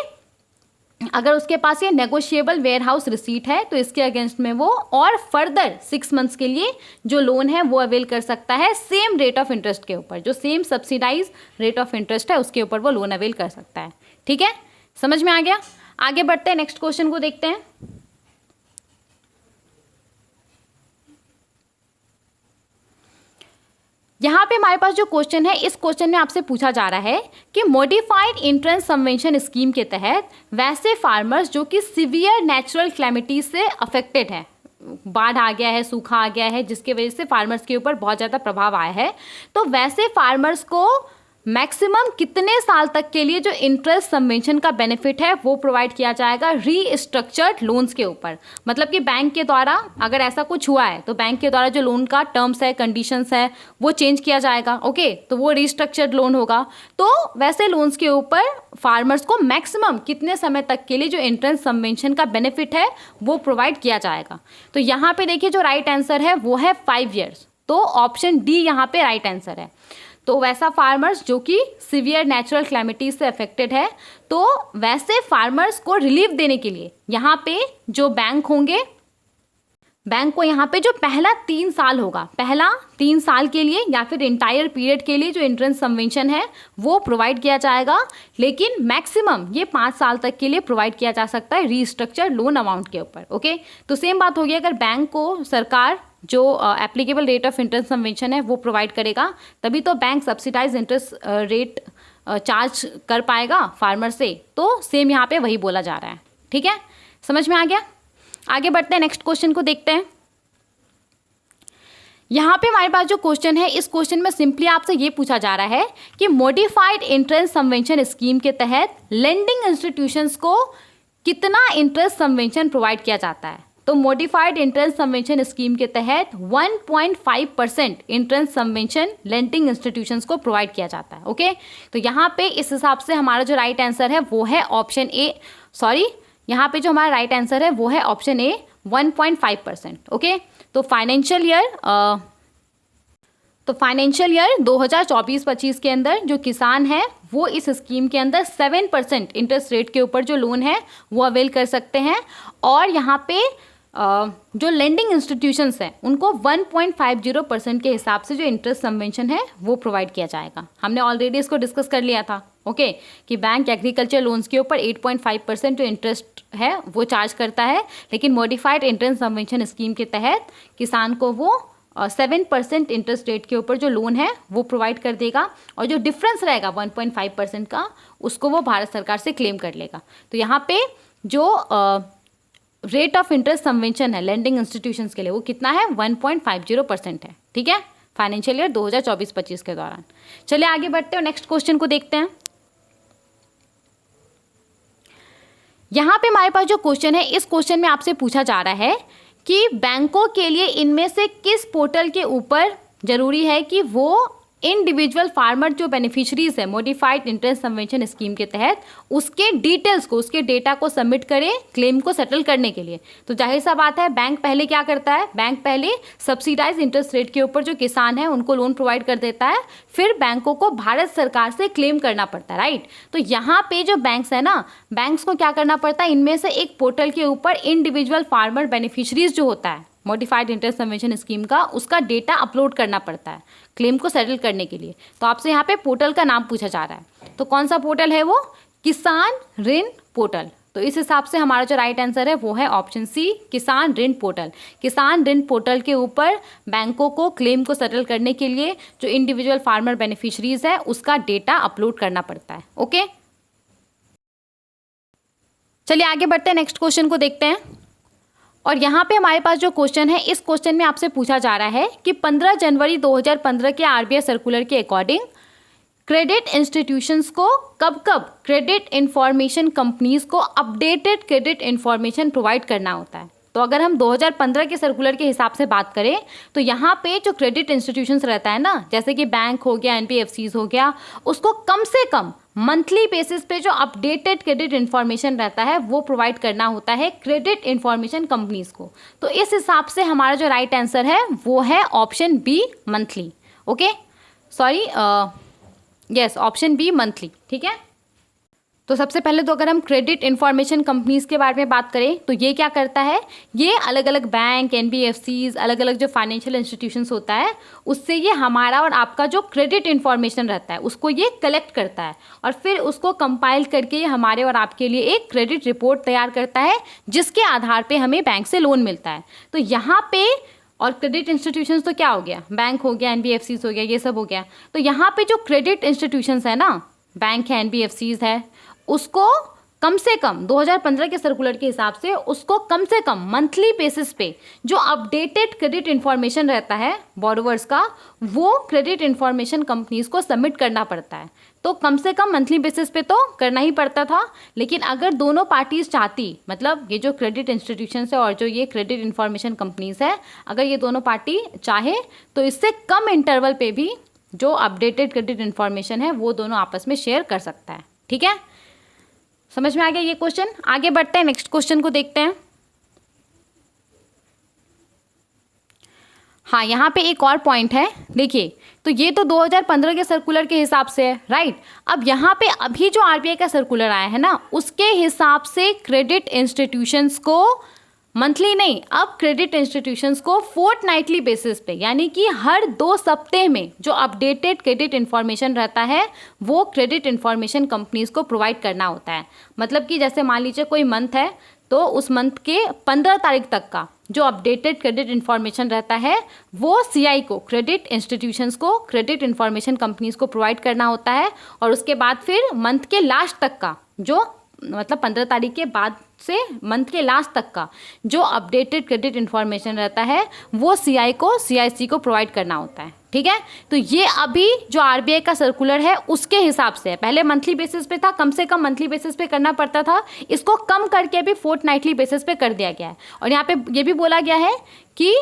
अगर उसके पास ये नेगोशिएबल वेयर हाउस रिसीट है तो इसके अगेंस्ट में वो और फर्दर 6 मंथ्स के लिए जो लोन है वो अवेल कर सकता है, सेम रेट ऑफ इंटरेस्ट के ऊपर, जो same subsidise rate of interest है उसके ऊपर वो लोन अवेल कर सकता है। ठीक है, समझ में आ गया। आगे बढ़ते हैं, नेक्स्ट क्वेश्चन को देखते हैं। यहाँ पे हमारे पास जो क्वेश्चन है, इस क्वेश्चन में आपसे पूछा जा रहा है कि मॉडिफाइड इंटरेस्ट सबवेंशन स्कीम के तहत वैसे फार्मर्स जो कि सीवियर नेचुरल क्लैमिटी से अफेक्टेड है, बाढ़ आ गया है, सूखा आ गया है, जिसके वजह से फार्मर्स के ऊपर बहुत ज़्यादा प्रभाव आया है, तो वैसे फार्मर्स को मैक्सिमम कितने साल तक के लिए जो इंटरेस्ट सबवेंशन का बेनिफिट है वो प्रोवाइड किया जाएगा रीस्ट्रक्चर्ड लोन्स के ऊपर। मतलब कि बैंक के द्वारा अगर ऐसा कुछ हुआ है तो बैंक के द्वारा जो लोन का टर्म्स है, कंडीशंस है, वो चेंज किया जाएगा। ओके, तो वो रीस्ट्रक्चर्ड लोन होगा। तो वैसे लोन्स के ऊपर फार्मर्स को मैक्सिमम कितने समय तक के लिए जो इंटरेस्ट सबवेंशन का बेनिफिट है वो प्रोवाइड किया जाएगा। तो यहाँ पे देखिए जो राइट आंसर है वो है 5 ईयर्स। तो ऑप्शन डी यहाँ पे राइट आंसर है। तो वैसा फार्मर्स जो कि सीवियर नेचुरल क्लैमिटी से अफेक्टेड है, तो वैसे फार्मर्स को रिलीफ देने के लिए यहाँ पे जो बैंक होंगे, बैंक को यहाँ पे जो पहला 3 साल होगा, पहला 3 साल के लिए या फिर इंटायर पीरियड के लिए जो इंटरेस्ट सबवेंशन है वो प्रोवाइड किया जाएगा। लेकिन मैक्सिमम ये 5 साल तक के लिए प्रोवाइड किया जा सकता है रीस्ट्रक्चर्ड लोन अमाउंट के ऊपर। ओके, तो सेम बात होगी, अगर बैंक को सरकार जो applicable rate of interest subvention है वो प्रोवाइड करेगा, तभी तो bank subsidise interest rate charge कर पाएगा फार्मर से। तो सेम यहाँ पे वही बोला जा रहा है। ठीक है, समझ में आ गया। आगे बढ़ते हैं, नेक्स्ट क्वेश्चन को देखते हैं। यहाँ पे हमारे पास जो क्वेश्चन है, इस क्वेश्चन में सिंपली आपसे ये पूछा जा रहा है कि मॉडिफाइड इंटरेस्ट सबवेंशन स्कीम के तहत लेंडिंग इंस्टीट्यूशंस को कितना इंटरेस्ट सबवेंशन प्रोवाइड किया जाता है। तो मॉडिफाइड इंटरेस्ट सबवेंशन स्कीम के तहत 1.5% इंटरेस्ट सबवेंशन लेंडिंग इंस्टीट्यूशंस को प्रोवाइड किया जाता है। ओके, तो यहाँ पे इस हिसाब से हमारा जो राइट आंसर है वो है ऑप्शन ए, यहाँ पे जो हमारा राइट आंसर है वो है ऑप्शन ए 1.5%। ओके, तो फाइनेंशियल ईयर 2024-25 के अंदर जो किसान है वो इस स्कीम के अंदर 7% इंटरेस्ट रेट के ऊपर जो लोन है वो अवेल कर सकते हैं। और यहाँ पे जो लेंडिंग इंस्टीट्यूशंस हैं उनको 1.50% के हिसाब से जो इंटरेस्ट सबवेंशन है वो प्रोवाइड किया जाएगा। हमने ऑलरेडी इसको डिस्कस कर लिया था। ओके, कि बैंक एग्रीकल्चर लोन्स के ऊपर 8.5% जो इंटरेस्ट है वो चार्ज करता है, लेकिन मॉडिफाइड इंटरेस्ट सबवेंशन स्कीम के तहत किसान को वो 7% इंटरेस्ट रेट के ऊपर जो लोन है वो प्रोवाइड कर देगा, और जो डिफरेंस रहेगा 1.5% का उसको वो भारत सरकार से क्लेम कर लेगा। तो यहाँ पे जो रेट ऑफ इंटरेस्ट सबवेंशन है लेंडिंग इंस्टीट्यूशंस के लिए वो कितना है, 1.50% है। ठीक है, फाइनेंशियल ईयर 2024-25 के दौरान। चलिए आगे बढ़ते हैं, नेक्स्ट क्वेश्चन को देखते हैं। यहाँ पे हमारे पास जो क्वेश्चन है, इस क्वेश्चन में आपसे पूछा जा रहा है कि बैंकों के लिए इनमें से किस पोर्टल के ऊपर जरूरी है कि वो इंडिविजुअल फार्मर जो बेनिफिशरीज है मॉडिफाइड इंटरेस्ट सबवेंशन स्कीम के तहत उसके डिटेल्स को, उसके डेटा को सबमिट करें क्लेम को सेटल करने के लिए। तो जाहिर सा बात है, बैंक पहले क्या करता है, बैंक पहले सब्सिडाइज इंटरेस्ट रेट के ऊपर जो किसान है उनको लोन प्रोवाइड कर देता है, फिर बैंकों को भारत सरकार से क्लेम करना पड़ता है, राइट। तो यहाँ पे जो बैंक्स है ना, बैंक्स को क्या करना पड़ता है, इनमें से एक पोर्टल के ऊपर इंडिविजुअल फार्मर बेनिफिशरीज जो होता है मॉडिफाइड इंटरेस्ट सबवेंशन स्कीम का, उसका डेटा अपलोड करना पड़ता है क्लेम को सेटल करने के लिए। तो आपसे यहाँ पे पोर्टल का नाम पूछा जा रहा है, तो कौन सा पोर्टल है वो, किसान ऋण पोर्टल, तो इस हिसाब से हमारा जो राइट आंसर है वो है ऑप्शन सी, किसान ऋण पोर्टल। किसान ऋण पोर्टल के ऊपर बैंकों को क्लेम को सेटल करने के लिए जो इंडिविजुअल फार्मर बेनिफिशरीज है उसका डेटा अपलोड करना पड़ता है। ओके, चलिए आगे बढ़ते हैं, नेक्स्ट क्वेश्चन को देखते हैं। और यहाँ पे हमारे पास जो क्वेश्चन है, इस क्वेश्चन में आपसे पूछा जा रहा है कि 15 जनवरी 2015 के आरबीआई सर्कुलर के अकॉर्डिंग क्रेडिट इंस्टीट्यूशंस को कब कब क्रेडिट इंफॉर्मेशन कंपनीज को अपडेटेड क्रेडिट इंफॉर्मेशन प्रोवाइड करना होता है। तो अगर हम 2015 के सर्कुलर के हिसाब से बात करें तो यहाँ पे जो क्रेडिट इंस्टीट्यूशंस रहता है ना, जैसे कि बैंक हो गया, एनबीएफसीज हो गया, उसको कम से कम मंथली बेसिस पे जो अपडेटेड क्रेडिट इंफॉर्मेशन रहता है वो प्रोवाइड करना होता है क्रेडिट इंफॉर्मेशन कंपनीज को। तो इस हिसाब से हमारा जो राइट आंसर है वो है option B, monthly. Okay, sorry, yes, option B, monthly. ठीक है, तो सबसे पहले तो अगर हम क्रेडिट इंफॉर्मेशन कंपनीज के बारे में बात करें तो ये क्या करता है, ये अलग अलग बैंक, एनबीएफसीज, अलग अलग जो फाइनेंशियल इंस्टीट्यूशंस होता है उससे ये हमारा और आपका जो क्रेडिट इंफॉर्मेशन रहता है उसको ये कलेक्ट करता है और फिर उसको कंपाइल करके ये हमारे और आपके लिए एक क्रेडिट रिपोर्ट तैयार करता है जिसके आधार पर हमें बैंक से लोन मिलता है। तो यहाँ पे और क्रेडिट इंस्टीट्यूशंस तो क्या हो गया, बैंक हो गया, एनबीएफसीज हो गया, ये सब हो गया। तो यहाँ पे जो क्रेडिट इंस्टीट्यूशंस है ना, बैंक है, एनबीएफसीज है, उसको कम से कम 2015 के सर्कुलर के हिसाब से उसको कम से कम मंथली बेसिस पे जो अपडेटेड क्रेडिट इन्फॉर्मेशन रहता है बोरोवर्स का, वो क्रेडिट इन्फॉर्मेशन कंपनीज को सबमिट करना पड़ता है। तो कम से कम मंथली बेसिस पे तो करना ही पड़ता था, लेकिन अगर दोनों पार्टीज चाहती, मतलब ये जो क्रेडिट इंस्टीट्यूशन है और जो ये क्रेडिट इन्फॉर्मेशन कंपनीज है, अगर ये दोनों पार्टी चाहे तो इससे कम इंटरवल पे भी जो अपडेटेड क्रेडिट इन्फॉर्मेशन है वो दोनों आपस में शेयर कर सकता है। ठीक है, समझ में आ गया ये क्वेश्चन। आगे बढ़ते हैं, नेक्स्ट क्वेश्चन को देखते हैं। हाँ, यहाँ पे एक और पॉइंट है, देखिए, तो ये तो 2015 के सर्कुलर के हिसाब से है, राइट। अब यहाँ पे अभी जो आरबीआई का सर्कुलर आया है ना, उसके हिसाब से क्रेडिट इंस्टीट्यूशंस को मंथली नहीं, अब क्रेडिट इंस्टीट्यूशंस को फोर्टनाइटली बेसिस पे, यानी कि हर 2 सप्ताह में जो अपडेटेड क्रेडिट इन्फॉर्मेशन रहता है वो क्रेडिट इन्फॉर्मेशन कंपनीज को प्रोवाइड करना होता है। मतलब कि जैसे मान लीजिए कोई मंथ है तो उस मंथ के 15 तारीख तक का जो अपडेटेड क्रेडिट इन्फॉर्मेशन रहता है वो सीआई को, क्रेडिट इंस्टीट्यूशंस को, क्रेडिट इन्फॉर्मेशन कंपनीज को प्रोवाइड करना होता है। और उसके बाद फिर मंथ के लास्ट तक का जो, मतलब 15 तारीख के बाद से मंथ के लास्ट तक का जो अपडेटेड क्रेडिट इन्फॉर्मेशन रहता है वो सीआई को, सीआईसी को प्रोवाइड करना होता है। ठीक है, तो ये अभी जो आरबीआई का सर्कुलर है उसके हिसाब से है। पहले मंथली बेसिस पे था, कम से कम मंथली बेसिस पे करना पड़ता था, इसको कम करके भी फोर्टनाइटली बेसिस पे कर दिया गया है। और यहाँ पे ये भी बोला गया है कि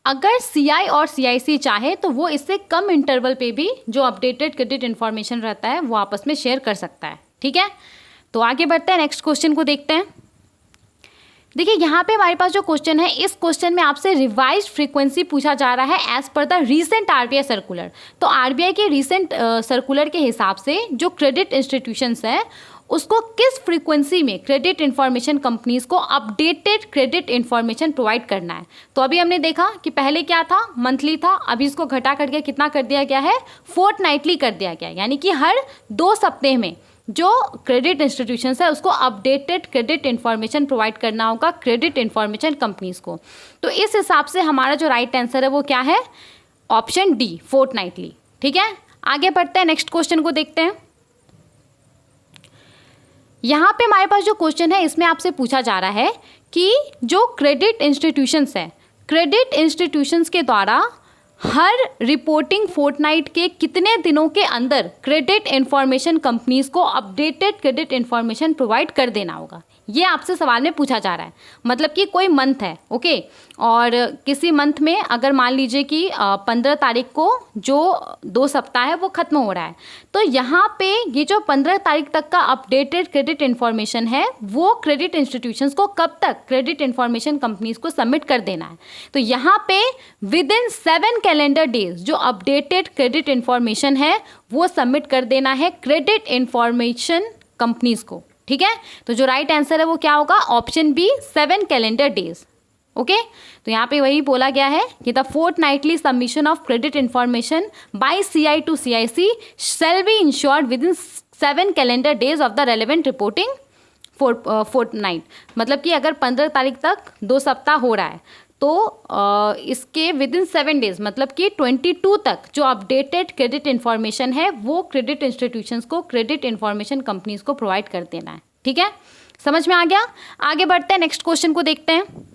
अगर सीआई और सीआईसी चाहे तो वो इससे कम इंटरवल पे भी जो अपडेटेड क्रेडिट इन्फॉर्मेशन रहता है वो आपस में शेयर कर सकता है। ठीक है, तो आगे बढ़ते हैं, नेक्स्ट क्वेश्चन को देखते हैं। देखिए, यहाँ पे हमारे पास जो क्वेश्चन है, इस क्वेश्चन में आपसे रिवाइज्ड फ्रीक्वेंसी पूछा जा रहा है as per the recent RBI circular. तो आरबीआई के रीसेंट सर्कुलर के हिसाब से जो क्रेडिट इंस्टीट्यूशंस है उसको किस फ्रीक्वेंसी में क्रेडिट इन्फॉर्मेशन कंपनीज को अपडेटेड क्रेडिट इन्फॉर्मेशन प्रोवाइड करना है। तो अभी हमने देखा कि पहले क्या था, मंथली था, अभी इसको घटा करके कितना कर दिया गया है, फोर्टनाइटली कर दिया गया है। यानी कि हर 2 सप्ताह में जो क्रेडिट इंस्टीट्यूशंस है उसको अपडेटेड क्रेडिट इन्फॉर्मेशन प्रोवाइड करना होगा क्रेडिट इन्फॉर्मेशन कंपनीज को। तो इस हिसाब से हमारा जो राइट आंसर है वो क्या है, ऑप्शन डी, फोर्टनाइटली। ठीक है, आगे बढ़ते हैं, नेक्स्ट क्वेश्चन को देखते हैं। यहाँ पे हमारे पास जो क्वेश्चन है इसमें आपसे पूछा जा रहा है कि जो क्रेडिट इंस्टीट्यूशंस है, क्रेडिट इंस्टीट्यूशंस के द्वारा हर रिपोर्टिंग फोर्टनाइट के कितने दिनों के अंदर क्रेडिट इन्फॉर्मेशन कंपनीज को अपडेटेड क्रेडिट इन्फॉर्मेशन प्रोवाइड कर देना होगा। ये आपसे सवाल में पूछा जा रहा है। मतलब कि कोई मंथ है, ओके, और किसी मंथ में अगर मान लीजिए कि 15 तारीख को जो 2 सप्ताह है वो ख़त्म हो रहा है, तो यहाँ पे ये जो 15 तारीख तक का अपडेटेड क्रेडिट इन्फॉर्मेशन है वो क्रेडिट इंस्टीट्यूशंस को कब तक क्रेडिट इन्फॉर्मेशन कंपनीज को सबमिट कर देना है। तो यहाँ पे विद इन 7 कैलेंडर डेज जो अपडेटेड क्रेडिट इन्फॉर्मेशन है वो सबमिट कर देना है क्रेडिट इन्फॉर्मेशन कंपनीज को। ठीक है, तो जो राइट आंसर है वो क्या होगा, option B, 7 calendar days. Okay, तो यहाँ पे वही बोला गया है कि the fortnightly submission of credit information by CI to CIC shall be ensured within 7 calendar days of the relevant reporting fortnight, मतलब कि अगर 15 तारीख तक 2 सप्ताह हो रहा है तो इसके विदिन 7 डेज मतलब कि 22 तक जो अपडेटेड क्रेडिट इन्फॉर्मेशन है वो क्रेडिट इंस्टीट्यूशंस को, क्रेडिट इन्फॉर्मेशन कंपनीज को प्रोवाइड कर देना है। ठीक है, समझ में आ गया? आगे बढ़ते हैं, नेक्स्ट क्वेश्चन को देखते हैं।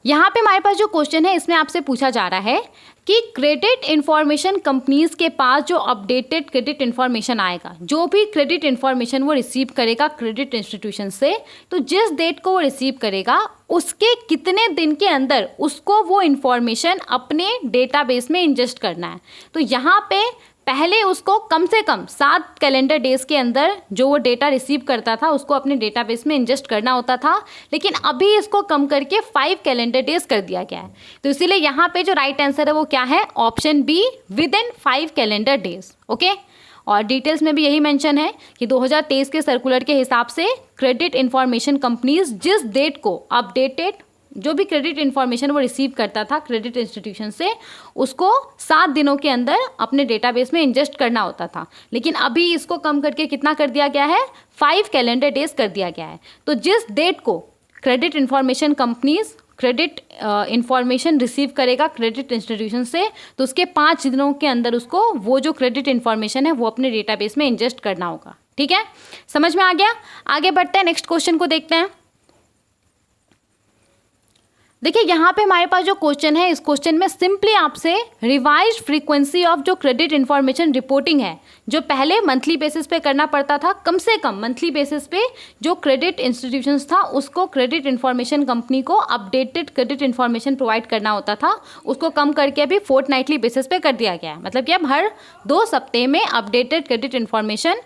यहाँ पे हमारे पास जो क्वेश्चन है इसमें आपसे पूछा जा रहा है कि क्रेडिट इन्फॉर्मेशन कंपनीज के पास जो अपडेटेड क्रेडिट इन्फॉर्मेशन आएगा, जो भी क्रेडिट इन्फॉर्मेशन वो रिसीव करेगा क्रेडिट इंस्टीट्यूशन से, तो जिस डेट को वो रिसीव करेगा उसके कितने दिन के अंदर उसको वो इन्फॉर्मेशन अपने डेटाबेस में इंजेस्ट करना है। तो यहाँ पे पहले उसको कम से कम 7 कैलेंडर डेज के अंदर जो वो डेटा रिसीव करता था उसको अपने डेटाबेस में इंजेस्ट करना होता था, लेकिन अभी इसको कम करके 5 कैलेंडर डेज कर दिया गया है। तो इसीलिए यहाँ पे जो राइट आंसर है वो क्या है? Option B, within 5 calendar days. Okay, और डिटेल्स में भी यही मेंशन है कि 2023 के सर्कुलर के हिसाब से क्रेडिट इन्फॉर्मेशन कंपनीज जिस डेट को अपडेटेड जो भी क्रेडिट इन्फॉर्मेशन वो रिसीव करता था क्रेडिट इंस्टीट्यूशन से उसको 7 दिनों के अंदर अपने डेटाबेस में इंजेस्ट करना होता था, लेकिन अभी इसको कम करके कितना कर दिया गया है? 5 कैलेंडर डेज कर दिया गया है। तो जिस डेट को credit information companies credit information receive करेगा क्रेडिट इंस्टीट्यूशन से, तो उसके 5 दिनों के अंदर उसको वो जो क्रेडिट इन्फॉर्मेशन है वो अपने डेटाबेस में इंजेस्ट करना होगा। ठीक है, समझ में आ गया? आगे बढ़ते हैं, नेक्स्ट क्वेश्चन को देखते हैं। देखिए यहाँ पे हमारे पास जो क्वेश्चन है, इस क्वेश्चन में सिंपली आपसे रिवाइज्ड फ्रीक्वेंसी ऑफ जो क्रेडिट इन्फॉर्मेशन रिपोर्टिंग है, जो पहले मंथली बेसिस पे करना पड़ता था, कम से कम मंथली बेसिस पे जो क्रेडिट इंस्टीट्यूशंस था उसको क्रेडिट इन्फॉर्मेशन कंपनी को अपडेटेड क्रेडिट इन्फॉर्मेशन प्रोवाइड करना होता था, उसको कम करके अभी फोर्टनाइटली बेसिस पे कर दिया गया है। मतलब कि अब हर 2 सप्ताह में अपडेटेड क्रेडिट इन्फॉर्मेशन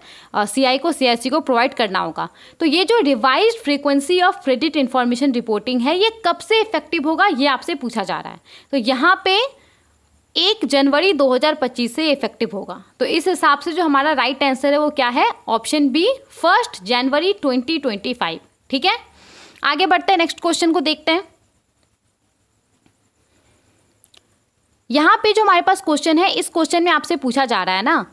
CI को CIC को प्रोवाइड करना होगा। तो ये जो revised frequency of credit information reporting है ये कब से इफेक्टिव होगा ये आपसे पूछा जा रहा है। तो यहाँ पे 1 जनवरी 2025 से इफेक्टिव होगा। तो इस हिसाब से जो हमारा राइट आंसर है वो क्या है? ऑप्शन बी, 1 जनवरी 2025। ठीक है, आगे बढ़ते हैं, नेक्स्ट क्वेश्चन को देखते हैं। यहाँ पे जो हमारे पास क्वेश्चन है, इस क्वेश्चन में आपसे पूछा जा रहा है ना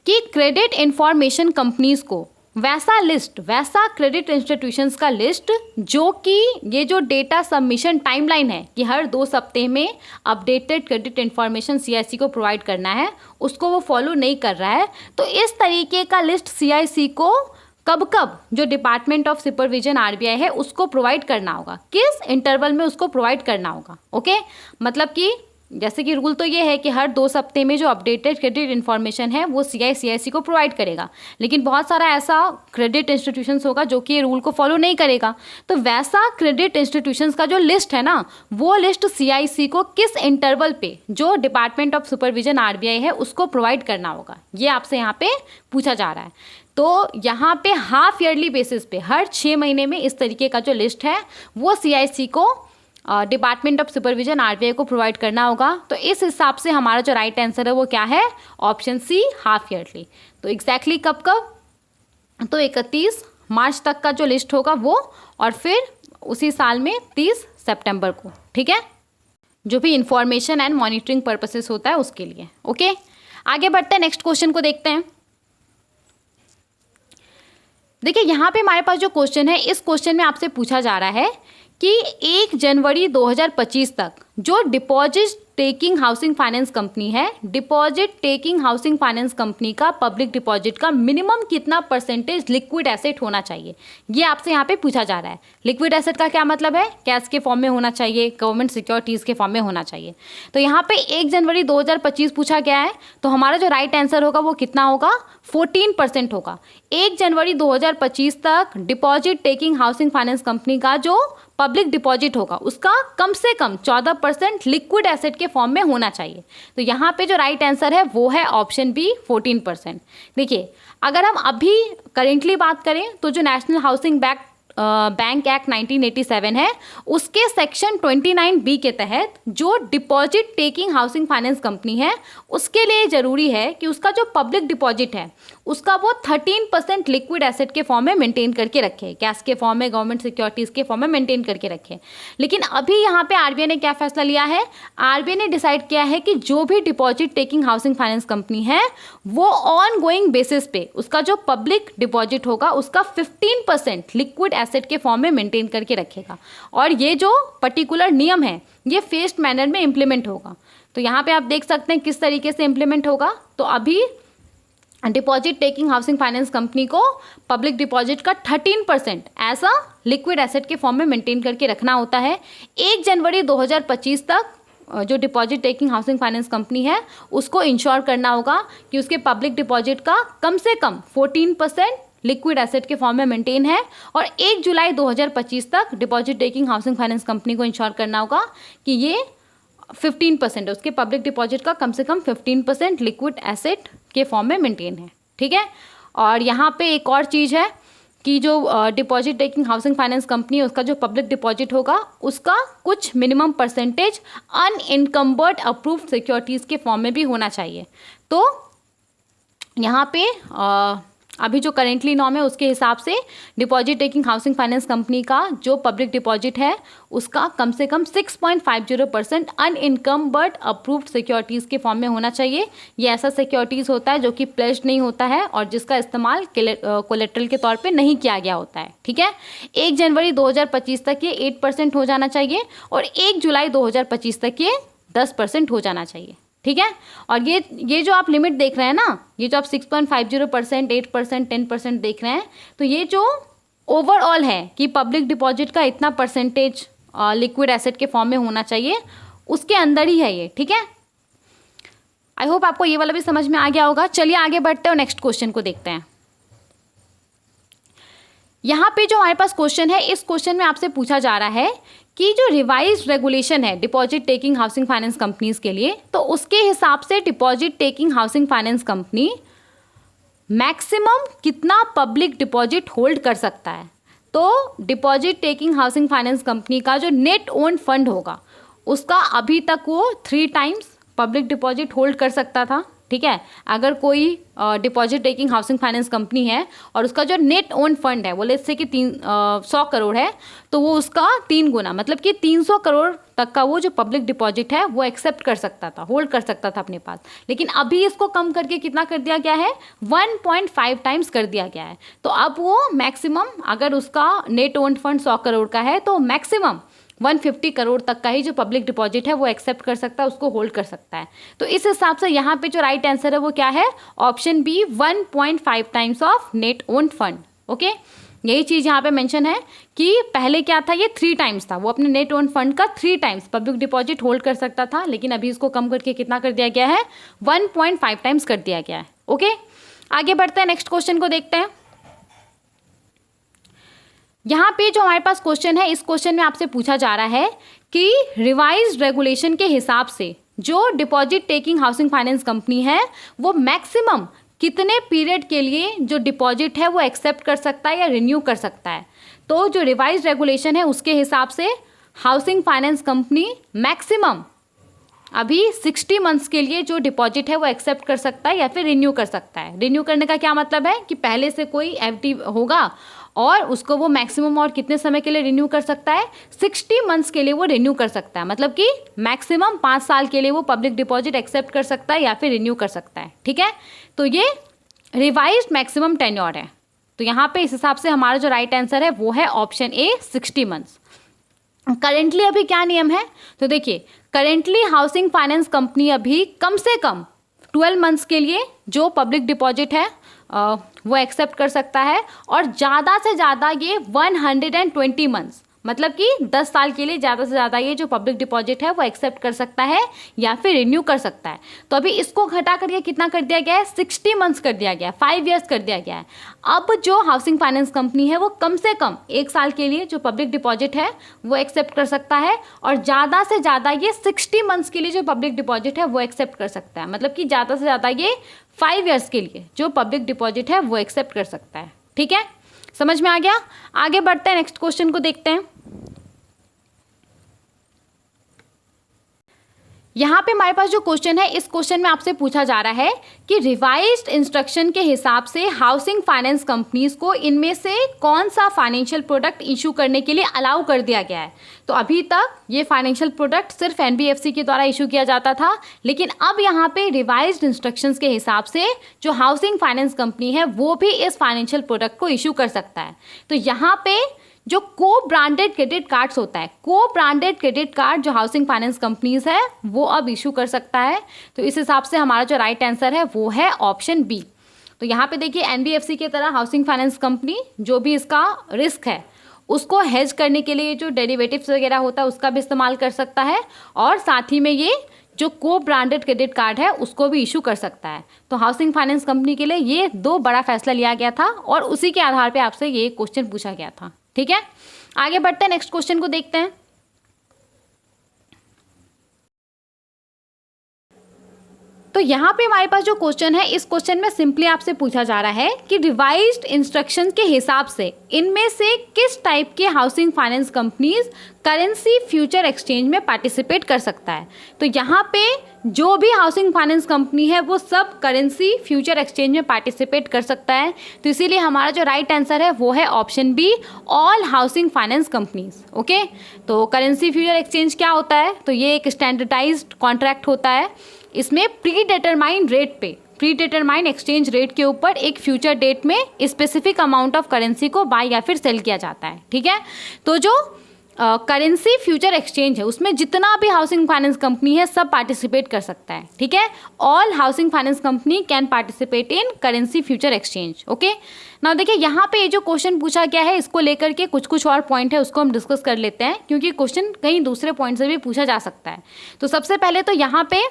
कि क्रेडिट इन्फॉर्मेशन कंपनीज को वैसा लिस्ट, वैसा क्रेडिट इंस्टीट्यूशंस का लिस्ट जो कि ये जो डेटा सबमिशन टाइमलाइन है कि हर 2 सप्ताह में अपडेटेड क्रेडिट इन्फॉर्मेशन CIC को प्रोवाइड करना है, उसको वो फॉलो नहीं कर रहा है। तो इस तरीके का लिस्ट CIC को कब कब जो डिपार्टमेंट ऑफ सुपरविजन RBI है उसको प्रोवाइड करना होगा, किस इंटरवल में उसको प्रोवाइड करना होगा। ओके, मतलब कि जैसे कि रूल तो ये है कि हर 2 सप्ताह में जो अपडेटेड क्रेडिट इन्फॉर्मेशन है वो CI CIC को प्रोवाइड करेगा, लेकिन बहुत सारा ऐसा क्रेडिट इंस्टीट्यूशंस होगा जो कि ये रूल को फॉलो नहीं करेगा। तो वैसा क्रेडिट इंस्टीट्यूशंस का जो लिस्ट है ना, वो लिस्ट CIC को किस इंटरवल पे जो डिपार्टमेंट ऑफ सुपरविजन RBI है उसको प्रोवाइड करना होगा, ये आपसे यहाँ पे पूछा जा रहा है। तो यहाँ पे हाफ ईयरली बेसिस पे हर 6 महीने में इस तरीके का जो लिस्ट है वो CIC को डिपार्टमेंट ऑफ सुपरविजन RBI को प्रोवाइड करना होगा। तो इस हिसाब से हमारा जो राइट आंसर है वो क्या है? Option C, half yearly. तो एग्जैक्टली कब कब? तो 31 मार्च तक का जो लिस्ट होगा वो, और फिर उसी साल में 30 सितंबर को। ठीक है, जो भी इंफॉर्मेशन एंड मॉनिटरिंग पर्पसेस होता है उसके लिए। ओके, आगे बढ़ते हैं, नेक्स्ट क्वेश्चन को देखते हैं। देखिए यहाँ पे हमारे पास जो क्वेश्चन है, इस क्वेश्चन में आपसे पूछा जा रहा है कि 1 जनवरी 2025 तक जो deposit taking housing finance company है, deposit taking housing finance company का पब्लिक डिपॉजिट का मिनिमम कितना परसेंटेज लिक्विड एसेट होना चाहिए, ये आपसे यहाँ पे पूछा जा रहा है। लिक्विड एसेट का क्या मतलब है? कैश के फॉर्म में होना चाहिए, गवर्नमेंट सिक्योरिटीज़ के फॉर्म में होना चाहिए। तो यहाँ पे 1 जनवरी 2025 पूछा गया है, तो हमारा जो राइट आंसर होगा वो कितना होगा? 14% होगा। 1 जनवरी 2025 तक deposit taking housing finance company का जो पब्लिक डिपॉजिट होगा उसका कम से कम 14% लिक्विड एसेट के फॉर्म में होना चाहिए। तो यहाँ पे जो राइट आंसर है वो है ऑप्शन बी, 14%। देखिए, अगर हम अभी करेंटली बात करें तो जो नेशनल हाउसिंग बैंक एक्ट 1987 है उसके सेक्शन 29B के तहत जो deposit taking housing finance company है उसके लिए ज़रूरी है कि उसका जो पब्लिक डिपॉजिट है उसका वो 13% लिक्विड एसेट के फॉर्म में मेंटेन करके रखे, कैश के फॉर्म में, गवर्नमेंट सिक्योरिटीज़ के फॉर्म में मेंटेन करके रखे। लेकिन अभी यहाँ पे आरबीआई ने क्या फैसला लिया है, आरबीआई ने डिसाइड किया है कि जो भी deposit taking housing finance company है वो ऑन गोइंग बेसिस पे उसका जो पब्लिक डिपॉजिट होगा उसका 15% लिक्विड एसेट के फॉर्म में मेंटेन करके रखेगा। और ये जो पर्टिकुलर नियम है ये फेस्ड मैनर में इम्प्लीमेंट होगा। तो यहाँ पे आप देख सकते हैं किस तरीके से इम्प्लीमेंट होगा। तो अभी deposit taking housing finance company को पब्लिक डिपॉजिट का 13% ऐसा लिक्विड एसेट के फॉर्म में मेंटेन करके रखना होता है। 1 जनवरी 2025 तक जो deposit taking housing finance company है उसको इंश्योर करना होगा कि उसके पब्लिक डिपॉजिट का कम से कम 14% लिक्विड एसेट के फॉर्म में मेंटेन है। और 1 जुलाई 2025 तक deposit taking housing finance company को इंश्योर करना होगा कि ये 15% है, उसके पब्लिक डिपॉजिट का कम से कम 15% लिक्विड एसेट के फॉर्म में मेंटेन है। ठीक है। और यहाँ पे एक और चीज़ है कि जो deposit taking housing finance company है उसका जो पब्लिक डिपॉजिट होगा उसका कुछ minimum percentage unencumbered approved securities के फॉर्म में भी होना चाहिए। तो यहाँ पे अभी जो करेंटली नॉर्म है उसके हिसाब से deposit taking housing finance company का जो पब्लिक डिपॉजिट है उसका कम से कम 6.50% अनइनकम्बर्ड अप्रूव्ड सिक्योरिटीज़ के फॉर्म में होना चाहिए। ये ऐसा सिक्योरिटीज़ होता है जो कि प्लेज्ड नहीं होता है और जिसका इस्तेमाल कोलेट्रल के तौर पे नहीं किया गया होता है। ठीक है। 1 जनवरी 2025 तक ये 8% हो जाना चाहिए और 1 जुलाई 2025 तक ये 10% हो जाना चाहिए। ठीक है। और ये जो आप लिमिट देख रहे हैं ना, ये जो आप 6.50%, 8%, 10% देख रहे हैं, तो ये जो ओवरऑल है कि पब्लिक डिपॉजिट का इतना परसेंटेज लिक्विड एसेट के फॉर्म में होना चाहिए उसके अंदर ही है ये। ठीक है। आई होप आपको ये वाला भी समझ में आ गया होगा। चलिए आगे बढ़ते हैं और नेक्स्ट क्वेश्चन को देखते हैं। यहाँ पे जो हमारे पास क्वेश्चन है, इस क्वेश्चन में आपसे पूछा जा रहा है कि जो रिवाइज रेगुलेशन है deposit taking housing finance companies के लिए, तो उसके हिसाब से deposit taking housing finance company maximum कितना पब्लिक डिपॉजिट होल्ड कर सकता है। तो deposit taking housing finance company का जो नेट ओन फंड होगा उसका अभी तक वो 3 टाइम्स पब्लिक डिपॉजिट होल्ड कर सकता था। ठीक है। अगर कोई deposit taking housing finance company है और उसका जो नेट ओन फंड है वो लेट्स से कि 100 करोड़ है, तो वो उसका 3 गुना मतलब कि 300 करोड़ तक का वो जो पब्लिक डिपॉजिट है वो एक्सेप्ट कर सकता था, होल्ड कर सकता था अपने पास। लेकिन अभी इसको कम करके कितना कर दिया गया है, 1.5 टाइम्स कर दिया गया है। तो अब वो मैक्सिमम, अगर उसका नेट ओन फंड 100 करोड़ का है तो मैक्सिमम 150 करोड़ तक का ही जो पब्लिक डिपॉजिट है वो एक्सेप्ट कर सकता है, उसको होल्ड कर सकता है। तो इस हिसाब से यहाँ पे जो राइट आंसर है वो क्या है, option B, 1.5 times of net own fund. Okay. यही चीज़ यहाँ पे मेंशन है कि पहले क्या था, ये 3 टाइम्स था, वो अपने नेट ओन फंड का 3 टाइम्स पब्लिक डिपॉजिट होल्ड कर सकता था। लेकिन अभी इसको कम करके कितना कर दिया गया है, 1.5 टाइम्स कर दिया गया है। ओके। आगे बढ़ते हैं, नेक्स्ट क्वेश्चन को देखते हैं। यहाँ पे जो हमारे पास क्वेश्चन है, इस क्वेश्चन में आपसे पूछा जा रहा है कि रिवाइज्ड रेगुलेशन के हिसाब से जो deposit taking housing finance company है वो मैक्सिमम कितने पीरियड के लिए जो डिपॉजिट है वो एक्सेप्ट कर सकता है या रिन्यू कर सकता है। तो जो रिवाइज्ड रेगुलेशन है उसके हिसाब से हाउसिंग फाइनेंस कंपनी मैक्सिमम अभी 60 मंथ्स के लिए जो डिपॉजिट है वो एक्सेप्ट कर सकता है या फिर रिन्यू कर सकता है। रिन्यू करने का क्या मतलब है कि पहले से कोई एफडी होगा और उसको वो मैक्सिमम और कितने समय के लिए रिन्यू कर सकता है, 60 मंथ्स के लिए वो रिन्यू कर सकता है। मतलब कि मैक्सिमम 5 साल के लिए वो पब्लिक डिपॉजिट एक्सेप्ट कर सकता है या फिर रिन्यू कर सकता है। ठीक है। तो ये रिवाइज्ड मैक्सिमम टेन्योर है। तो यहाँ पे इस हिसाब से हमारा जो राइट आंसर है वो है ऑप्शन ए, 60 मंथ्स। करेंटली अभी क्या नियम है, तो देखिए करेंटली हाउसिंग फाइनेंस कंपनी अभी कम से कम 12 मंथ्स के लिए जो पब्लिक डिपॉजिट है वो एक्सेप्ट कर सकता है और ज़्यादा से ज़्यादा ये 120 मंथ्स मतलब कि 10 साल के लिए ज़्यादा से ज़्यादा ये जो पब्लिक डिपॉजिट है वो एक्सेप्ट कर सकता है या फिर रिन्यू कर सकता है। तो अभी इसको घटा करके कितना कर दिया गया है, 60 मंथ्स कर दिया गया है, 5 ईयर्स कर दिया गया है। अब जो हाउसिंग फाइनेंस कंपनी है वो कम से कम 1 साल के लिए जो पब्लिक डिपॉजिट है वो एक्सेप्ट कर सकता है और ज़्यादा से ज़्यादा ये 60 मंथ्स के लिए जो पब्लिक डिपॉजिट है वो एक्सेप्ट कर सकता है। मतलब कि ज़्यादा से ज़्यादा ये 5 ईयर्स के लिए जो पब्लिक डिपॉजिट है वो एक्सेप्ट कर सकता है। ठीक है, समझ में आ गया। आगे बढ़ते हैं, नेक्स्ट क्वेश्चन को देखते हैं। यहाँ पे हमारे पास जो क्वेश्चन है, इस क्वेश्चन में आपसे पूछा जा रहा है कि रिवाइज्ड इंस्ट्रक्शन के हिसाब से हाउसिंग फाइनेंस कंपनीज को इनमें से कौन सा फाइनेंशियल प्रोडक्ट इशू करने के लिए अलाउ कर दिया गया है। तो अभी तक ये फाइनेंशियल प्रोडक्ट सिर्फ एनबीएफसी के द्वारा इशू किया जाता था, लेकिन अब यहाँ पे रिवाइज्ड इंस्ट्रक्शंस के हिसाब से जो हाउसिंग फाइनेंस कंपनी है वो भी इस फाइनेंशियल प्रोडक्ट को इशू कर सकता है। तो यहाँ पे जो को ब्रांडेड क्रेडिट कार्ड्स होता है, को ब्रांडेड क्रेडिट कार्ड जो हाउसिंग फाइनेंस कंपनीज है वो अब इशू कर सकता है। तो इस हिसाब से हमारा जो राइट आंसर है वो है ऑप्शन बी। तो यहाँ पे देखिए एनबीएफसी की तरह हाउसिंग फाइनेंस कंपनी जो भी इसका रिस्क है उसको हेज करने के लिए जो डेरिवेटिव्स वगैरह होता है उसका भी इस्तेमाल कर सकता है, और साथ ही में ये जो को ब्रांडेड क्रेडिट कार्ड है उसको भी इशू कर सकता है। तो हाउसिंग फाइनेंस कंपनी के लिए ये दो बड़ा फैसला लिया गया था और उसी के आधार पे आपसे ये क्वेश्चन पूछा गया था। ठीक है, आगे बढ़ते हैं, नेक्स्ट क्वेश्चन को देखते हैं। तो यहाँ पे हमारे पास जो क्वेश्चन है, इस क्वेश्चन में सिंपली आपसे पूछा जा रहा है कि रिवाइज्ड इंस्ट्रक्शंस के हिसाब से इनमें से किस टाइप के housing finance companies currency future exchange में पार्टिसिपेट कर सकता है। तो यहाँ पे जो भी हाउसिंग फाइनेंस कंपनी है वो सब करेंसी फ्यूचर एक्सचेंज में पार्टिसिपेट कर सकता है। तो इसीलिए हमारा जो राइट आंसर है वो है option B, all housing finance companies. Okay, तो करेंसी फ्यूचर एक्सचेंज क्या होता है? तो ये एक स्टैंडर्डाइज्ड कॉन्ट्रैक्ट होता है। इसमें प्री डिटरमाइंड रेट पे, प्री डिटरमाइंड एक्सचेंज रेट के ऊपर एक फ्यूचर डेट में स्पेसिफिक अमाउंट ऑफ करेंसी को बाय या फिर सेल किया जाता है। ठीक है, तो जो करेंसी फ्यूचर एक्सचेंज है उसमें जितना भी हाउसिंग फाइनेंस कंपनी है सब पार्टिसिपेट कर सकता है। ठीक है, all housing finance company can participate in currency future exchange. Okay, now देखिए यहाँ पे ये जो क्वेश्चन पूछा गया है इसको लेकर के कुछ और पॉइंट है उसको हम डिस्कस कर लेते हैं, क्योंकि क्वेश्चन कहीं दूसरे पॉइंट से भी पूछा जा सकता है। तो सबसे पहले तो यहाँ पे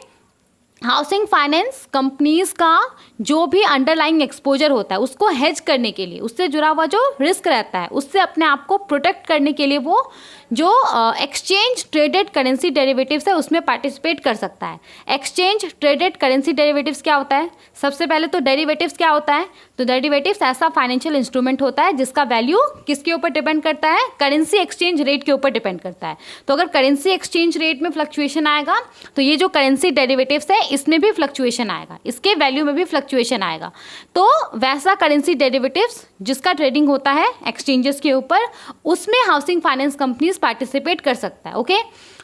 हाउसिंग फाइनेंस कंपनीज का जो भी अंडरलाइंग एक्सपोजर होता है उसको हेज करने के लिए, उससे जुड़ा हुआ जो रिस्क रहता है उससे अपने आप को प्रोटेक्ट करने के लिए वो जो एक्सचेंज ट्रेडेड करेंसी डेरिवेटिव्स है उसमें पार्टिसिपेट कर सकता है। एक्सचेंज ट्रेडेड करेंसी डेरिवेटिव्स क्या होता है? सबसे पहले तो डेरिवेटिव्स क्या होता है? तो डेरिवेटिव्स ऐसा फाइनेंशियल इंस्ट्रूमेंट होता है जिसका वैल्यू किसके ऊपर डिपेंड करता है? करेंसी एक्सचेंज रेट के ऊपर डिपेंड करता है। तो अगर करेंसी एक्सचेंज रेट में फ्लक्चुएशन आएगा तो ये जो करेंसी डेरिवेटिव्स है इसमें भी फ्लक्चुएशन आएगा, इसके वैल्यू में भी फ्लक्चुएशन आएगा। तो वैसा करेंसी डेरिवेटिव्स जिसका ट्रेडिंग होता है एक्सचेंजेस के ऊपर उसमें हाउसिंग फाइनेंस कंपनीज पार्टिसिपेट कर सकता है। ओके,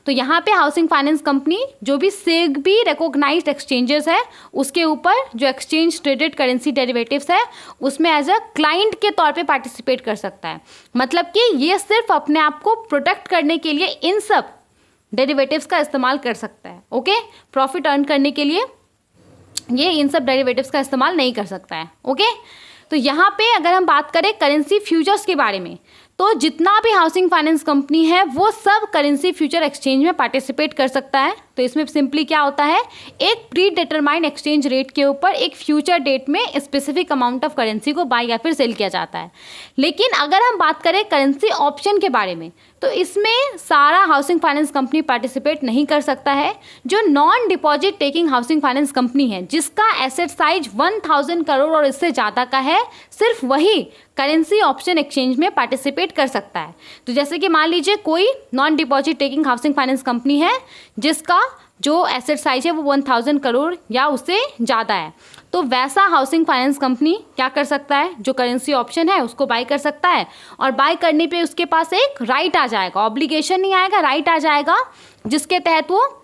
तो यहाँ पे हाउसिंग फाइनेंस कंपनी जो भी सेबी रिकॉग्नाइज्ड एक्सचेंजेस है उसके ऊपर जो एक्सचेंज ट्रेडेड करेंसी डेरिवेटिव्स है उसमें एज अ क्लाइंट के तौर पे पार्टिसिपेट कर सकता है। मतलब कि ये सिर्फ अपने आप को प्रोटेक्ट करने के लिए इन सब डेरिवेटिव्स का इस्तेमाल कर सकता है। ओके, प्रॉफिट अर्न करने के लिए ये इन सब डेरिवेटिव्स का इस्तेमाल नहीं कर सकता है। ओके, तो यहाँ पे अगर हम बात करें करेंसी फ्यूचर्स के बारे में, तो जितना भी हाउसिंग फाइनेंस कंपनी है वो सब करेंसी फ्यूचर एक्सचेंज में पार्टिसिपेट कर सकता है। तो इसमें सिंपली क्या होता है, एक प्री डिटरमाइंड एक्सचेंज रेट के ऊपर एक फ्यूचर डेट में स्पेसिफिक अमाउंट ऑफ करेंसी को बाय या फिर सेल किया जाता है। लेकिन अगर हम बात करें करेंसी ऑप्शन के बारे में, तो इसमें सारा हाउसिंग फाइनेंस कंपनी पार्टिसिपेट नहीं कर सकता है। जो non deposit taking housing finance company है जिसका एसेट साइज 1000 करोड़ और इससे ज़्यादा का है, सिर्फ वही करेंसी ऑप्शन एक्सचेंज में पार्टिसिपेट कर सकता है। तो जैसे कि मान लीजिए कोई non deposit taking housing finance company है जिसका जो एसेट साइज है वो 1000 करोड़ या उससे ज़्यादा है, तो वैसा हाउसिंग फाइनेंस कंपनी क्या कर सकता है, जो करेंसी ऑप्शन है उसको बाय कर सकता है। और बाय करने पे उसके पास एक राइट आ जाएगा, ऑब्लिगेशन नहीं आएगा, राइट आ जाएगा, जिसके तहत वो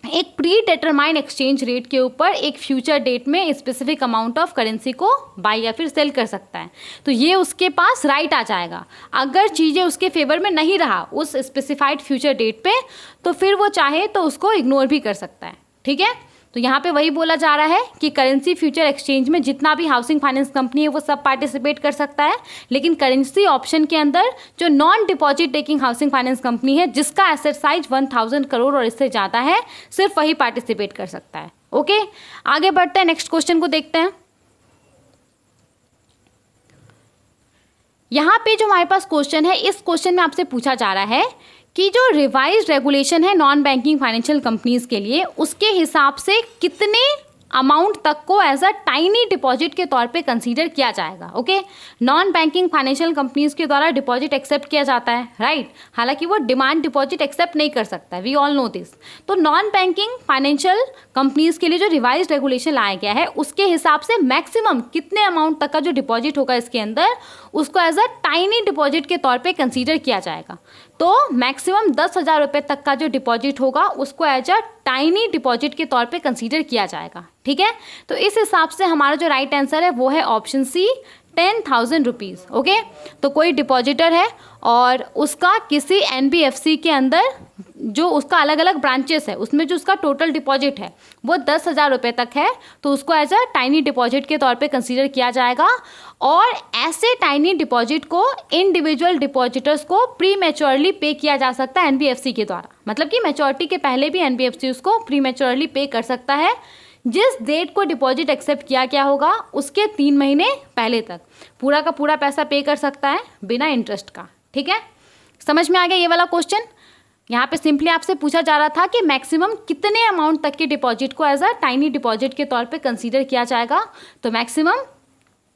एक प्री डिटरमाइंड एक्सचेंज रेट के ऊपर एक फ्यूचर डेट में स्पेसिफिक अमाउंट ऑफ करेंसी को बाय या फिर सेल कर सकता है। तो ये उसके पास राइट आ जाएगा। अगर चीज़ें उसके फेवर में नहीं रहा उस स्पेसिफाइड फ्यूचर डेट पे, तो फिर वो चाहे तो उसको इग्नोर भी कर सकता है। ठीक है, तो यहाँ पे वही बोला जा रहा है कि करेंसी फ्यूचर एक्सचेंज में जितना भी हाउसिंग फाइनेंस कंपनी है वो सब पार्टिसिपेट कर सकता है, लेकिन करेंसी ऑप्शन के अंदर जो non deposit taking housing finance company है जिसका एसेट साइज 1000 करोड़ और इससे ज़्यादा है, सिर्फ वही पार्टिसिपेट कर सकता है। ओके, आगे बढ़ते हैं, नेक्स्ट क्वेश्चन को देखते हैं। यहाँ पे जो हमारे पास क्वेश्चन है, इस क्वेश्चन में आपसे पूछा जा रहा है कि जो रिवाइज्ड रेगुलेशन है नॉन बैंकिंग फाइनेंशियल कंपनीज के लिए, उसके हिसाब से कितने अमाउंट तक को एज अ टाइनी डिपॉजिट के तौर पे कंसीडर किया जाएगा। Okay, non banking financial companies के द्वारा डिपॉजिट एक्सेप्ट किया जाता है, राइट। हालांकि वो डिमांड डिपॉजिट एक्सेप्ट नहीं कर सकता है, वी ऑल नो दिस। तो नॉन बैंकिंग फाइनेंशियल कंपनीज के लिए जो रिवाइज रेगुलेशन लाया गया है उसके हिसाब से मैक्सिमम कितने अमाउंट तक का जो डिपॉजिट होगा इसके अंदर उसको एज अ टाइनी डिपॉजिट के तौर पे कंसीडर किया जाएगा। तो मैक्सिमम 10,000 रुपये तक का जो डिपॉजिट होगा उसको एज अ टाइनी डिपॉजिट के तौर पे कंसीडर किया जाएगा, ठीक है। तो इस हिसाब से हमारा जो राइट आंसर है वो है ऑप्शन सी, 10,000 रुपीज़। ओके, तो कोई डिपॉजिटर है और उसका किसी एनबीएफसी के अंदर जो उसका अलग अलग ब्रांचेस है उसमें जो उसका टोटल डिपॉजिट है वो 10,000 रुपये तक है, तो उसको एज अ टाइनी डिपॉजिट के तौर पे कंसीडर किया जाएगा। और ऐसे टाइनी डिपॉजिट को इंडिविजुअल डिपॉजिटर्स को प्री मैच्योरली पे किया जा सकता है एनबीएफसी के द्वारा, मतलब कि मैच्योरिटी के पहले भी एनबीएफसी उसको प्री मैच्योरली पे कर सकता है। जिस डेट को डिपॉजिट एक्सेप्ट किया गया होगा उसके 3 महीने पहले तक पूरा का पूरा पैसा पे कर सकता है बिना इंटरेस्ट का, ठीक है। समझ में आ गया ये वाला क्वेश्चन। यहाँ पे सिंपली आपसे पूछा जा रहा था कि मैक्सिमम कितने अमाउंट तक के डिपॉजिट को एज अ टाइनी डिपॉजिट के तौर पे कंसीडर किया जाएगा। तो मैक्सिमम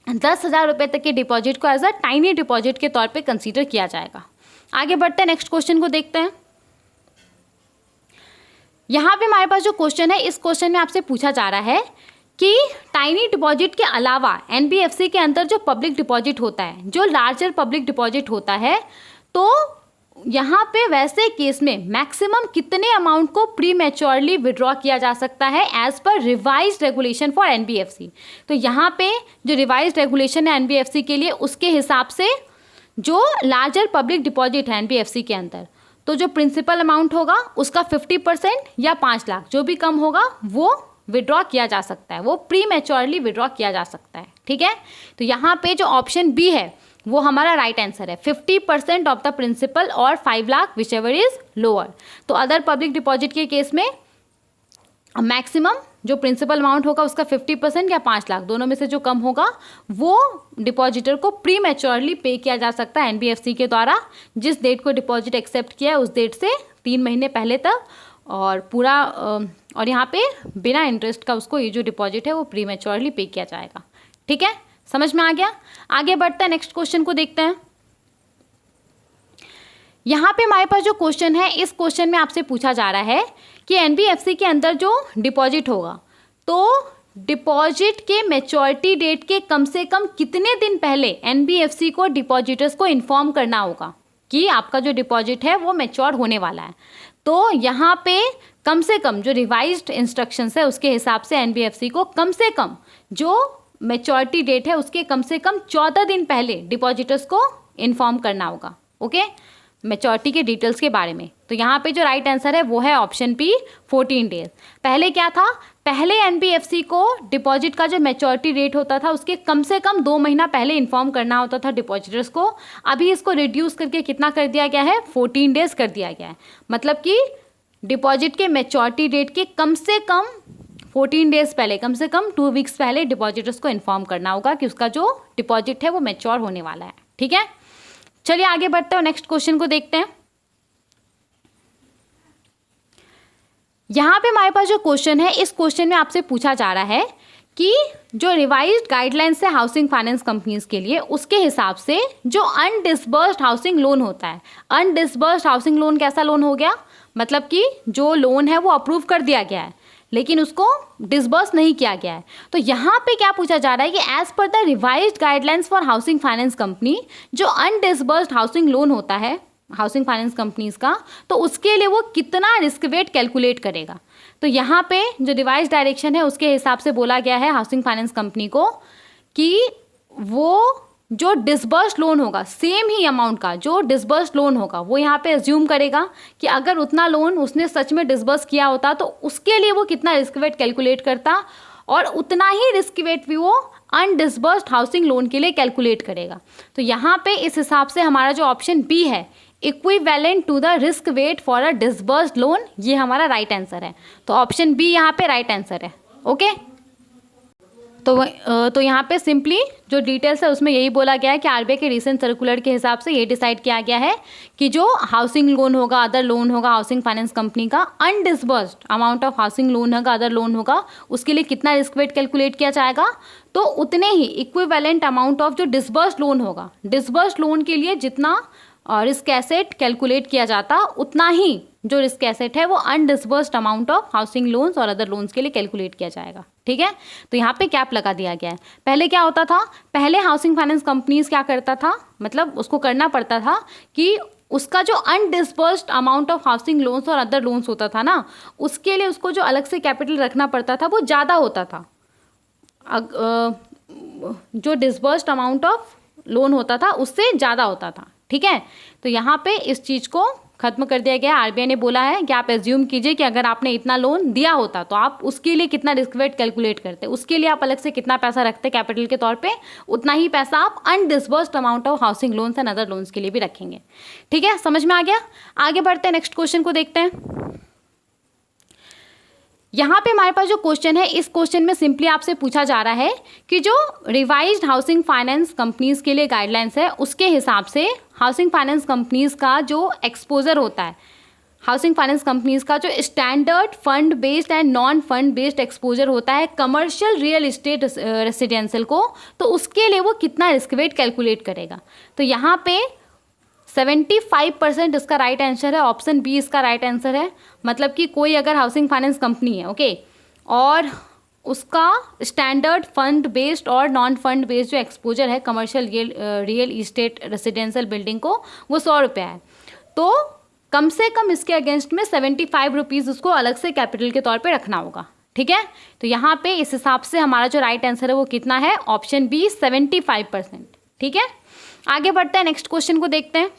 10,000 रुपये तक के डिपॉजिट को एज अ टाइनी डिपॉजिट के तौर पे कंसीडर किया जाएगा। आगे बढ़ते हैं, नेक्स्ट क्वेश्चन को देखते हैं। यहाँ पे हमारे पास जो क्वेश्चन है इस क्वेश्चन में आपसे पूछा जा रहा है कि टाइनी डिपॉजिट के अलावा एनबीएफसी के अंदर जो पब्लिक डिपॉजिट होता है, जो लार्जर पब्लिक डिपॉजिट होता है, तो यहाँ पे वैसे केस में मैक्सिमम कितने अमाउंट को प्री मैच्योरली विड्रॉ किया जा सकता है एज पर रिवाइज रेगुलेशन फॉर एनबीएफसी। तो यहाँ पे जो रिवाइज रेगुलेशन है एनबीएफसी के लिए उसके हिसाब से जो लार्जर पब्लिक डिपॉजिट है एनबीएफसी के अंदर, तो जो प्रिंसिपल अमाउंट होगा उसका 50% या 5 लाख जो भी कम होगा वो विड्रॉ किया जा सकता है, वो प्री मैच्योरली विड्रॉ किया जा सकता है, ठीक है। तो यहाँ पे जो ऑप्शन बी है वो हमारा राइट आंसर है, 50% ऑफ द प्रिंसिपल और 5 lakh which ever is lower. तो अदर पब्लिक डिपॉजिट के केस में मैक्सिमम जो प्रिंसिपल अमाउंट होगा उसका 50% या 5 लाख दोनों में से जो कम होगा वो डिपॉजिटर को प्री मैच्योरली पे किया जा सकता है एनबीएफसी के द्वारा, जिस डेट को डिपॉजिट एक्सेप्ट किया है उस डेट से 3 महीने पहले तक, और पूरा और यहाँ पे बिना इंटरेस्ट का उसको ये जो डिपॉजिट है वो प्री मैच्योरली पे किया जाएगा, ठीक है। समझ में आ गया। आगे बढ़ते हैं, नेक्स्ट क्वेश्चन को देखते हैं। यहाँ पे हमारे पास जो क्वेश्चन है इस क्वेश्चन में आपसे पूछा जा रहा है कि एनबीएफसी के अंदर जो डिपॉजिट होगा तो डिपॉजिट के मैच्योरिटी डेट के कम से कम कितने दिन पहले एनबीएफसी को डिपॉजिटर्स को इन्फॉर्म करना होगा कि आपका जो डिपॉजिट है वो मैच्योर होने वाला है। तो यहाँ पे कम से कम जो रिवाइज्ड इंस्ट्रक्शंस है उसके हिसाब से एनबीएफसी को कम से कम जो मैच्योरिटी डेट है उसके कम से कम 14 दिन पहले डिपॉजिटर्स को इन्फॉर्म करना होगा, ओके, मैच्योरिटी के डिटेल्स के बारे में। तो यहाँ पे जो राइट आंसर है वो है ऑप्शन पी, 14 डेज। पहले क्या था, पहले एनबीएफसी को डिपॉजिट का जो मैच्योरिटी डेट होता था उसके कम से कम 2 महीना पहले इन्फॉर्म करना होता था डिपॉजिटर्स को। अभी इसको रिड्यूस करके कितना कर दिया गया है, 14 डेज कर दिया गया है। मतलब कि डिपॉजिट के मैच्योरिटी डेट के कम से कम 14 डेज पहले, कम से कम 2 वीक्स पहले डिपॉजिटर्स को इन्फॉर्म करना होगा कि उसका जो डिपॉजिट है वो मैच्योर होने वाला है, ठीक है। चलिए आगे बढ़ते हैं, नेक्स्ट क्वेश्चन को देखते हैं। यहाँ पे हमारे पास जो क्वेश्चन है इस क्वेश्चन में आपसे पूछा जा रहा है कि जो रिवाइज्ड गाइडलाइंस है हाउसिंग फाइनेंस कंपनीज के लिए उसके हिसाब से जो अनडिसबर्स्ड हाउसिंग लोन होता है, अनडिसबर्स्ड हाउसिंग लोन कैसा लोन हो गया, मतलब कि जो लोन है वो अप्रूव कर दिया गया है लेकिन उसको डिसबर्स नहीं किया गया है। तो यहाँ पे क्या पूछा जा रहा है कि as per the revised guidelines for housing finance company जो अनडिसबर्स्ड हाउसिंग लोन होता है हाउसिंग फाइनेंस कंपनीज का, तो उसके लिए वो कितना रिस्क वेट कैलकुलेट करेगा। तो यहाँ पे जो रिवाइज डायरेक्शन है उसके हिसाब से बोला गया है हाउसिंग फाइनेंस कंपनी को कि वो जो डिसबर्स्ड लोन होगा सेम ही अमाउंट का जो डिसबर्स्ड लोन होगा वो यहाँ पे अज्यूम करेगा कि अगर उतना लोन उसने सच में डिसबर्स किया होता तो उसके लिए वो कितना रिस्क वेट कैलकुलेट करता और उतना ही रिस्क वेट भी वो अनडिसबर्स्ड हाउसिंग लोन के लिए कैलकुलेट करेगा। तो यहाँ पे इस हिसाब से हमारा जो ऑप्शन बी है equivalent to the risk weight for a disbursed loan, ये हमारा राइट आंसर है। तो ऑप्शन बी यहाँ पे राइट आंसर है, ओके। तो यहाँ पे सिंपली जो डिटेल्स है उसमें यही बोला गया है कि आरबीआई के रिसेंट सर्कुलर के हिसाब से ये डिसाइड किया गया है कि जो हाउसिंग लोन होगा, अदर लोन होगा हाउसिंग फाइनेंस कंपनी का, अनडिस्बर्स्ड अमाउंट ऑफ हाउसिंग लोन होगा, अदर लोन होगा, उसके लिए कितना रिस्क वेट कैलकुलेट किया जाएगा, तो उतने ही इक्विवेलेंट अमाउंट ऑफ जो डिस्बर्स्ड लोन होगा, डिस्बर्स्ड लोन के लिए जितना रिस्क एसेट कैलकुलेट किया जाता उतना ही जो रिस्क एसेट है वो अनडिस्बर्स्ड अमाउंट ऑफ हाउसिंग लोन्स और अदर लोन्स के लिए कैलकुलेट किया जाएगा। ठीक है, तो यहाँ पे कैप लगा दिया गया है। पहले क्या होता था, पहले हाउसिंग फाइनेंस कंपनीज क्या करता था, मतलब उसको करना पड़ता था कि उसका जो अनडिस्बर्स्ड अमाउंट ऑफ हाउसिंग लोन्स और अदर लोन्स होता था ना, उसके लिए उसको जो अलग से कैपिटल रखना पड़ता था वो ज़्यादा होता था जो डिस्बर्स्ड अमाउंट ऑफ लोन होता था उससे ज़्यादा होता था। ठीक है, तो यहाँ पे इस चीज़ को खत्म कर दिया गया। आरबीआई ने बोला है कि आप एज्यूम कीजिए कि अगर आपने इतना लोन दिया होता तो आप उसके लिए कितना रिस्क वेट कैलकुलेट करते, उसके लिए आप अलग से कितना पैसा रखते कैपिटल के तौर पे, उतना ही पैसा आप undisbursed amount of housing loans and other loans के लिए भी रखेंगे। ठीक है, समझ में आ गया। आगे बढ़ते हैं, नेक्स्ट क्वेश्चन को देखते हैं। यहाँ पे हमारे पास जो क्वेश्चन है, इस क्वेश्चन में सिंपली आपसे पूछा जा रहा है कि जो रिवाइज्ड हाउसिंग फाइनेंस कंपनीज के लिए गाइडलाइंस है उसके हिसाब से हाउसिंग फाइनेंस कंपनीज का जो एक्सपोजर होता है, हाउसिंग फाइनेंस कंपनीज का जो standard fund based and non fund based exposure होता है कमर्शियल रियल इस्टेट रेसिडेंशियल को, तो उसके लिए वो कितना रिस्क वेट कैलकुलेट करेगा। तो यहाँ पे 75% इसका राइट आंसर है, ऑप्शन बी इसका राइट आंसर है। मतलब कि कोई अगर हाउसिंग फाइनेंस कंपनी है, ओके, और उसका स्टैंडर्ड फंड बेस्ड और नॉन फंड बेस्ड जो एक्सपोजर है commercial real estate residential building को, वो 100 रुपया है, तो कम से कम इसके अगेंस्ट में 75 रुपीज़ उसको अलग से कैपिटल के तौर पे रखना होगा। ठीक है, तो यहाँ पे इस हिसाब से हमारा जो राइट आंसर है वो कितना है, ऑप्शन बी 75%। ठीक है, आगे बढ़ते हैं, नेक्स्ट क्वेश्चन को देखते हैं।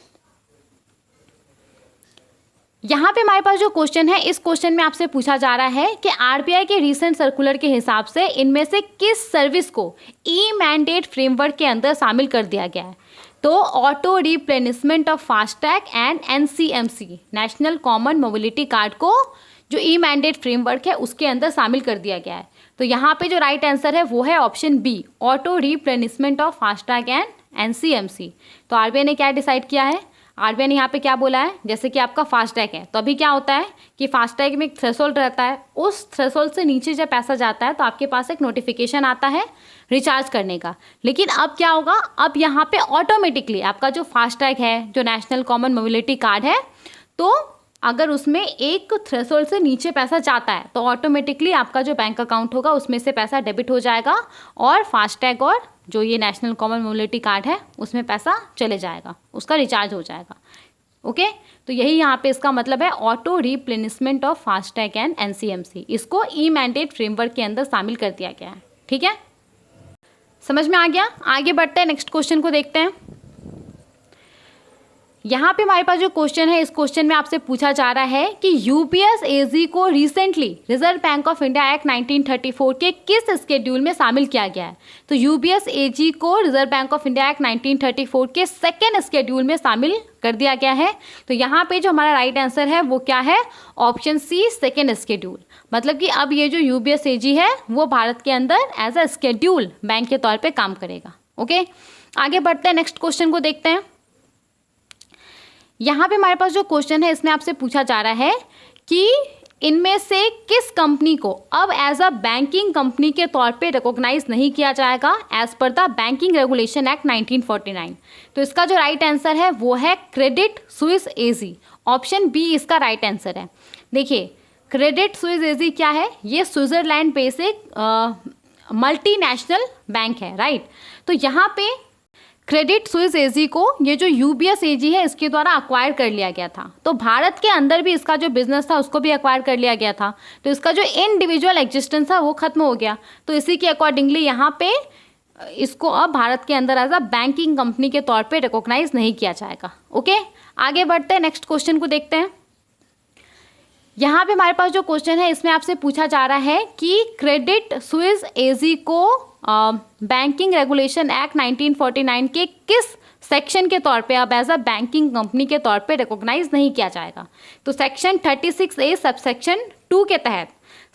यहाँ पे हमारे पास जो क्वेश्चन है, इस क्वेश्चन में आपसे पूछा जा रहा है कि आरबीआई के रीसेंट सर्कुलर के हिसाब से इनमें से किस सर्विस को ई मैंडेट फ्रेमवर्क के अंदर शामिल कर दिया गया है। तो auto replenishment of FASTag and NCMC national common mobility card को जो ई मैंडेट फ्रेमवर्क है उसके अंदर शामिल कर दिया गया है। तो यहाँ पे जो राइट आंसर है वो है option B, auto replenishment of FASTag and NCMC. तो आरबीआई ने क्या डिसाइड किया है, आरबीआई ने यहाँ पे क्या बोला है, जैसे कि आपका फास्टैग है तो अभी क्या होता है कि फास्टैग में एक थ्रेशोल्ड रहता है, उस थ्रेशोल्ड से नीचे जब पैसा जाता है तो आपके पास एक नोटिफिकेशन आता है रिचार्ज करने का। लेकिन अब क्या होगा, अब यहाँ पे ऑटोमेटिकली आपका जो फास्टैग है, जो नेशनल कॉमन मोबिलिटी कार्ड है, तो अगर उसमें एक थ्रेशोल्ड से नीचे पैसा जाता है तो ऑटोमेटिकली आपका जो बैंक अकाउंट होगा उसमें से पैसा डेबिट हो जाएगा और फास्टैग और जो ये नेशनल कॉमन मोबिलिटी कार्ड है उसमें पैसा चले जाएगा, उसका रिचार्ज हो जाएगा। ओके, तो यही यहाँ पे इसका मतलब है auto replenishment of FASTag and NCMC, इसको ई मैंडेट फ्रेमवर्क के अंदर शामिल कर दिया गया है। ठीक है, समझ में आ गया। आगे बढ़ते हैं, नेक्स्ट क्वेश्चन को देखते हैं। यहाँ पे हमारे पास जो क्वेश्चन है, इस क्वेश्चन में आपसे पूछा जा रहा है कि यूबीएस एजी को recently reserve bank of India act 1934 के किस स्केड्यूल में शामिल किया गया है। तो यूबीएस एजी को reserve bank of India act 1934 के सेकेंड स्केड्यूल में शामिल कर दिया गया है। तो यहाँ पे जो हमारा राइट आंसर है वो क्या है, ऑप्शन सी, सेकेंड स्केड्यूल। मतलब कि अब ये जो यूबीएस एजी है वो भारत के अंदर एज अ स्केड्यूल बैंक के तौर पर काम करेगा। ओके, आगे बढ़ते हैं, नेक्स्ट क्वेश्चन को देखते हैं। यहाँ पे हमारे पास जो क्वेश्चन है इसमें आपसे पूछा जा रहा है कि इनमें से किस कंपनी को अब एज अ बैंकिंग कंपनी के तौर पे रिकॉग्नाइज नहीं किया जाएगा as per the banking regulation act 1949। तो इसका जो राइट आंसर है वो है क्रेडिट स्विस एजी, ऑप्शन बी इसका राइट आंसर है। देखिए, क्रेडिट स्विस एजी क्या है, ये स्विट्जरलैंड बेसिक मल्टीनेशनल बैंक है, राइट। तो यहाँ पे क्रेडिट स्विस एजी को ये जो यूबीएस एजी है इसके द्वारा अक्वायर कर लिया गया था। तो भारत के अंदर भी इसका जो बिजनेस था उसको भी अक्वायर कर लिया गया था, तो इसका जो इंडिविजुअल एग्जिस्टेंस था वो खत्म हो गया। तो इसी के अकॉर्डिंगली यहाँ पे इसको अब भारत के अंदर एज अ बैंकिंग कंपनी के तौर पे रिकॉग्नाइज नहीं किया जाएगा। ओके, आगे बढ़ते हैं, नेक्स्ट क्वेश्चन को देखते हैं। यहाँ पे हमारे पास जो क्वेश्चन है इसमें आपसे पूछा जा रहा है कि क्रेडिट स्विस एजी को बैंकिंग रेगुलेशन एक्ट 1949 के किस सेक्शन के तौर पे अब एज अ बैंकिंग कंपनी के तौर पे रिकॉग्नाइज नहीं किया जाएगा। तो सेक्शन 36A सबसेक्शन 2 के तहत,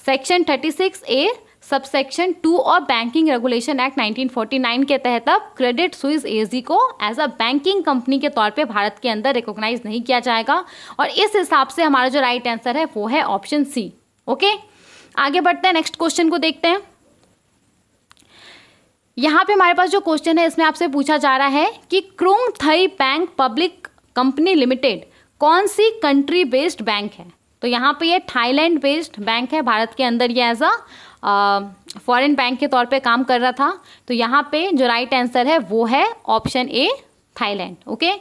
सेक्शन 36A सबसेक्शन 2 और बैंकिंग रेगुलेशन एक्ट 1949 के तहत अब क्रेडिट स्विस एजी को एज अ बैंकिंग कंपनी के तौर पे भारत के अंदर रिकॉग्नाइज नहीं किया जाएगा। और इस हिसाब से हमारा जो राइट आंसर है वो है ऑप्शन सी। ओके, आगे बढ़ते हैं, नेक्स्ट क्वेश्चन को देखते हैं। यहाँ पे हमारे पास जो क्वेश्चन है इसमें आपसे पूछा जा रहा है कि Krung Thai Bank Public Company Limited कौन सी कंट्री बेस्ड बैंक है। तो यहाँ पे ये थाईलैंड बेस्ड बैंक है, भारत के अंदर ये एज अ फॉरेन बैंक के तौर पे काम कर रहा था। तो यहाँ पे जो राइट आंसर है वो है option A, Thailand. Okay,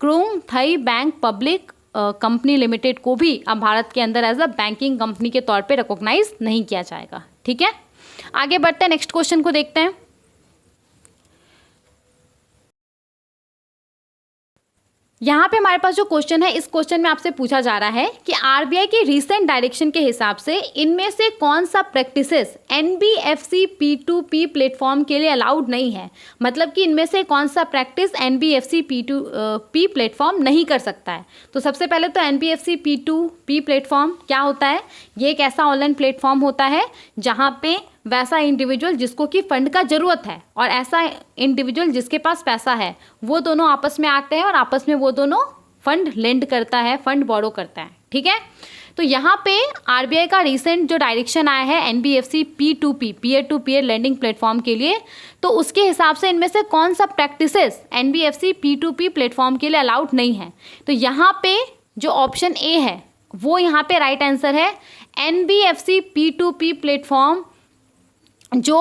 Krung Thai Bank Public Company Limited को भी अब भारत के अंदर एज अ बैंकिंग कंपनी के तौर पे रिकॉग्नाइज नहीं किया जाएगा। ठीक है, आगे बढ़ते हैं, नेक्स्ट क्वेश्चन को देखते हैं। यहाँ पे हमारे पास जो क्वेश्चन है इस क्वेश्चन में आपसे पूछा जा रहा है कि आरबीआई के रीसेंट डायरेक्शन के हिसाब से इनमें से कौन सा प्रैक्टिसेस एनबीएफसी P2P प्लेटफॉर्म के लिए अलाउड नहीं है। मतलब कि इनमें से कौन सा प्रैक्टिस एनबीएफसी P2P प्लेटफॉर्म नहीं कर सकता है। तो सबसे पहले तो एनबीएफसी P2P प्लेटफॉर्म क्या होता है, ये एक ऐसा ऑनलाइन प्लेटफॉर्म होता है जहाँ पे वैसा इंडिविजुअल जिसको कि फंड का ज़रूरत है और ऐसा इंडिविजुअल जिसके पास पैसा है, वो दोनों आपस में आते हैं और आपस में वो दोनों फंड लेंड करता है, फंड बोरो करता है। ठीक है, तो यहाँ पे आरबीआई का रिसेंट जो डायरेक्शन आया है NBFC P2P peer to peer lending platform के लिए, तो उसके हिसाब से इनमें से कौन सा प्रैक्टिसेस एनबीएफसी P2P प्लेटफॉर्म के लिए अलाउड नहीं है। तो यहाँ पे जो ऑप्शन ए है वो यहाँ पे राइट आंसर है। एनबीएफसी P2P प्लेटफॉर्म जो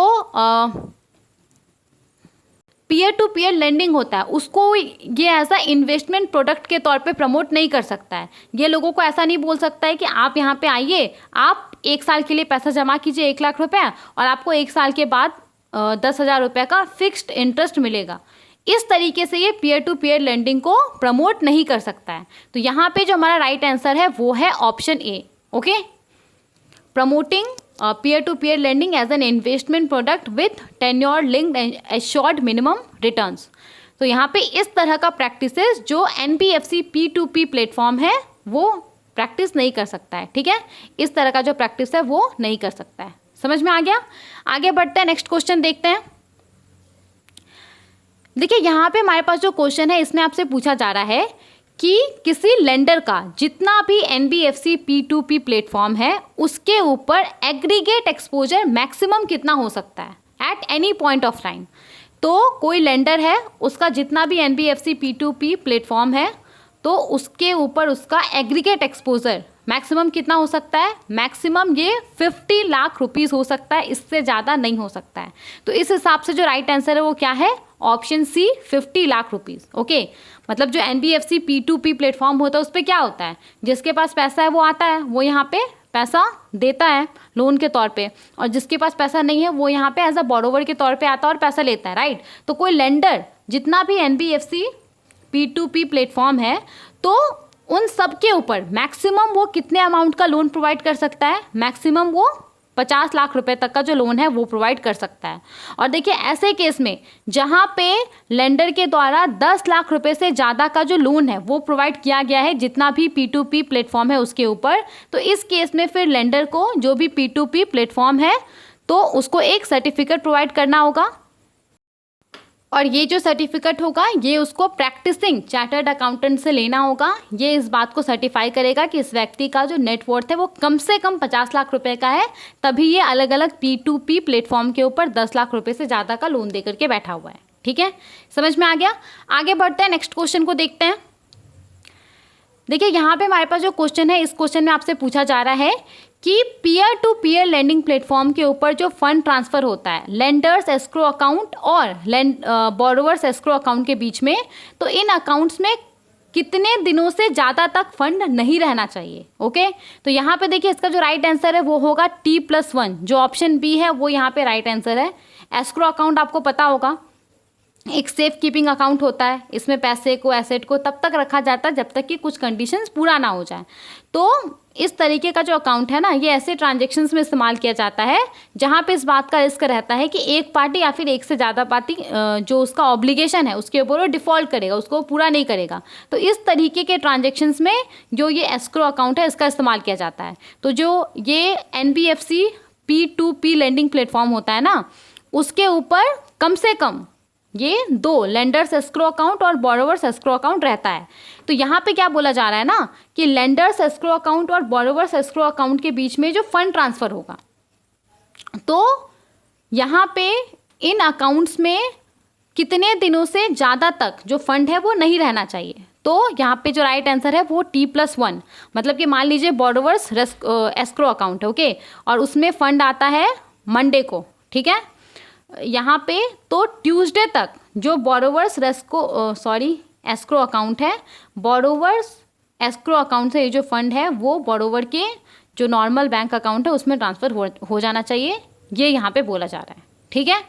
पीयर टू पीयर लेंडिंग होता है उसको ये ऐसा इन्वेस्टमेंट प्रोडक्ट के तौर पे प्रमोट नहीं कर सकता है। ये लोगों को ऐसा नहीं बोल सकता है कि आप यहाँ पे आइए, आप 1 साल के लिए पैसा जमा कीजिए 1 लाख रुपए और आपको 1 साल के बाद 10,000 रुपये का फिक्स्ड इंटरेस्ट मिलेगा। इस तरीके से ये पीयर टू पीयर लेंडिंग को प्रमोट नहीं कर सकता है। तो यहाँ पे जो हमारा राइट आंसर है वो है option A. Okay, promoting peer to peer lending as an investment product with tenure linked and assured minimum returns। तो यहाँ पे इस तरह का प्रैक्टिसेस जो NBFC P2P प्लेटफॉर्म है वो प्रैक्टिस नहीं कर सकता है। ठीक है, इस तरह का जो प्रैक्टिस है वो नहीं कर सकता है। समझ में आ गया, आगे बढ़ते हैं, नेक्स्ट क्वेश्चन देखते हैं। देखिए यहाँ पे हमारे पास जो क्वेश्चन है इसमें आपसे पूछा जा रहा है कि किसी लेंडर का जितना भी एनबीएफसी P2P प्लेटफॉर्म है उसके ऊपर एग्रीगेट एक्सपोजर मैक्सिमम कितना हो सकता है at any point of time. तो कोई लेंडर है, उसका जितना भी एनबीएफसी P2P प्लेटफॉर्म है तो उसके ऊपर उसका एग्रीगेट एक्सपोजर मैक्सिमम कितना हो सकता है। मैक्सिमम ये 50 लाख रुपीस हो सकता है, इससे ज़्यादा नहीं हो सकता है। तो इस हिसाब से जो राइट आंसर है वो क्या है, option C 50 lakh rupees. Okay, मतलब जो एनबीएफसी P2P प्लेटफॉर्म होता है उस पर क्या होता है, जिसके पास पैसा है वो आता है, वो यहाँ पे पैसा देता है लोन के तौर पे, और जिसके पास पैसा नहीं है वो यहाँ पे एज अ बोरोवर के तौर पे आता है और पैसा लेता है। राइट, तो कोई लेंडर जितना भी एनबीएफसी P2P प्लेटफॉर्म है तो उन सब के ऊपर मैक्सिमम वो कितने अमाउंट का लोन प्रोवाइड कर सकता है, मैक्सिमम वो 50 लाख रुपए तक का जो लोन है वो प्रोवाइड कर सकता है। और देखिए ऐसे केस में जहाँ पे लेंडर के द्वारा 10 लाख रुपए से ज़्यादा का जो लोन है वो प्रोवाइड किया गया है जितना भी P2P प्लेटफॉर्म है उसके ऊपर, तो इस केस में फिर लेंडर को जो भी P2P प्लेटफॉर्म है तो उसको एक सर्टिफिकेट प्रोवाइड करना होगा, और ये जो सर्टिफिकेट होगा ये उसको प्रैक्टिसिंग चार्टर्ड अकाउंटेंट से लेना होगा। ये इस बात को सर्टिफाई करेगा कि इस व्यक्ति का जो नेटवर्थ है वो कम से कम 50 लाख रुपए का है, तभी ये अलग अलग P2P प्लेटफॉर्म के ऊपर 10 लाख रुपए से ज़्यादा का लोन दे करके बैठा हुआ है। ठीक है, समझ में आ गया, आगे बढ़ते हैं, नेक्स्ट क्वेश्चन को देखते हैं। देखिए यहाँ पे हमारे पास जो क्वेश्चन है इस क्वेश्चन में आपसे पूछा जा रहा है कि peer to peer lending platform के ऊपर जो फंड ट्रांसफ़र होता है लेंडर्स एस्क्रो अकाउंट और बोरोवर्स एस्क्रो अकाउंट के बीच में, तो इन अकाउंट्स में कितने दिनों से ज़्यादा तक फंड नहीं रहना चाहिए। ओके, तो यहाँ पे देखिए इसका जो राइट आंसर है वो होगा T+1, जो ऑप्शन बी है वो यहाँ पे राइट आंसर है। एस्क्रो अकाउंट आपको पता होगा एक सेफ कीपिंग अकाउंट होता है, इसमें पैसे को एसेट को तब तक रखा जाता है जब तक कि कुछ कंडीशंस पूरा ना हो जाए। तो इस तरीके का जो अकाउंट है ना ये ऐसे ट्रांजैक्शंस में इस्तेमाल किया जाता है जहाँ पे इस बात का रिस्क रहता है कि एक पार्टी या फिर एक से ज़्यादा पार्टी जो उसका ऑब्लिगेशन है उसके ऊपर वो डिफ़ॉल्ट करेगा, उसको पूरा नहीं करेगा। तो इस तरीके के ट्रांजैक्शंस में जो ये एस्क्रो अकाउंट है इसका इस्तेमाल किया जाता है। तो जो ये NBFC P2P लेंडिंग प्लेटफॉर्म होता है ना, उसके ऊपर कम से कम ये 2 लेंडर्स एस्क्रो अकाउंट और बोरोवर्स एस्क्रो अकाउंट रहता है। तो यहाँ पे क्या बोला जा रहा है ना कि लेंडर्स एस्क्रो अकाउंट और बोरोवर्स एस्क्रो अकाउंट के बीच में जो फंड ट्रांसफ़र होगा, तो यहाँ पे इन अकाउंट्स में कितने दिनों से ज़्यादा तक जो फंड है वो नहीं रहना चाहिए। तो यहाँ पे जो राइट आंसर है वो T+1, मतलब कि मान लीजिए बोरोवर्स एस्क्रो अकाउंट है, ओके, और उसमें फंड आता है मंडे को, ठीक है, यहाँ पे तो ट्यूसडे तक जो बोरोवर्स एस्क्रो अकाउंट है, बोरोवर्स एस्क्रो अकाउंट से ये जो फंड है वो बोरोवर के जो नॉर्मल बैंक अकाउंट है उसमें ट्रांसफ़र हो जाना चाहिए, ये यहाँ पे बोला जा रहा है, ठीक है।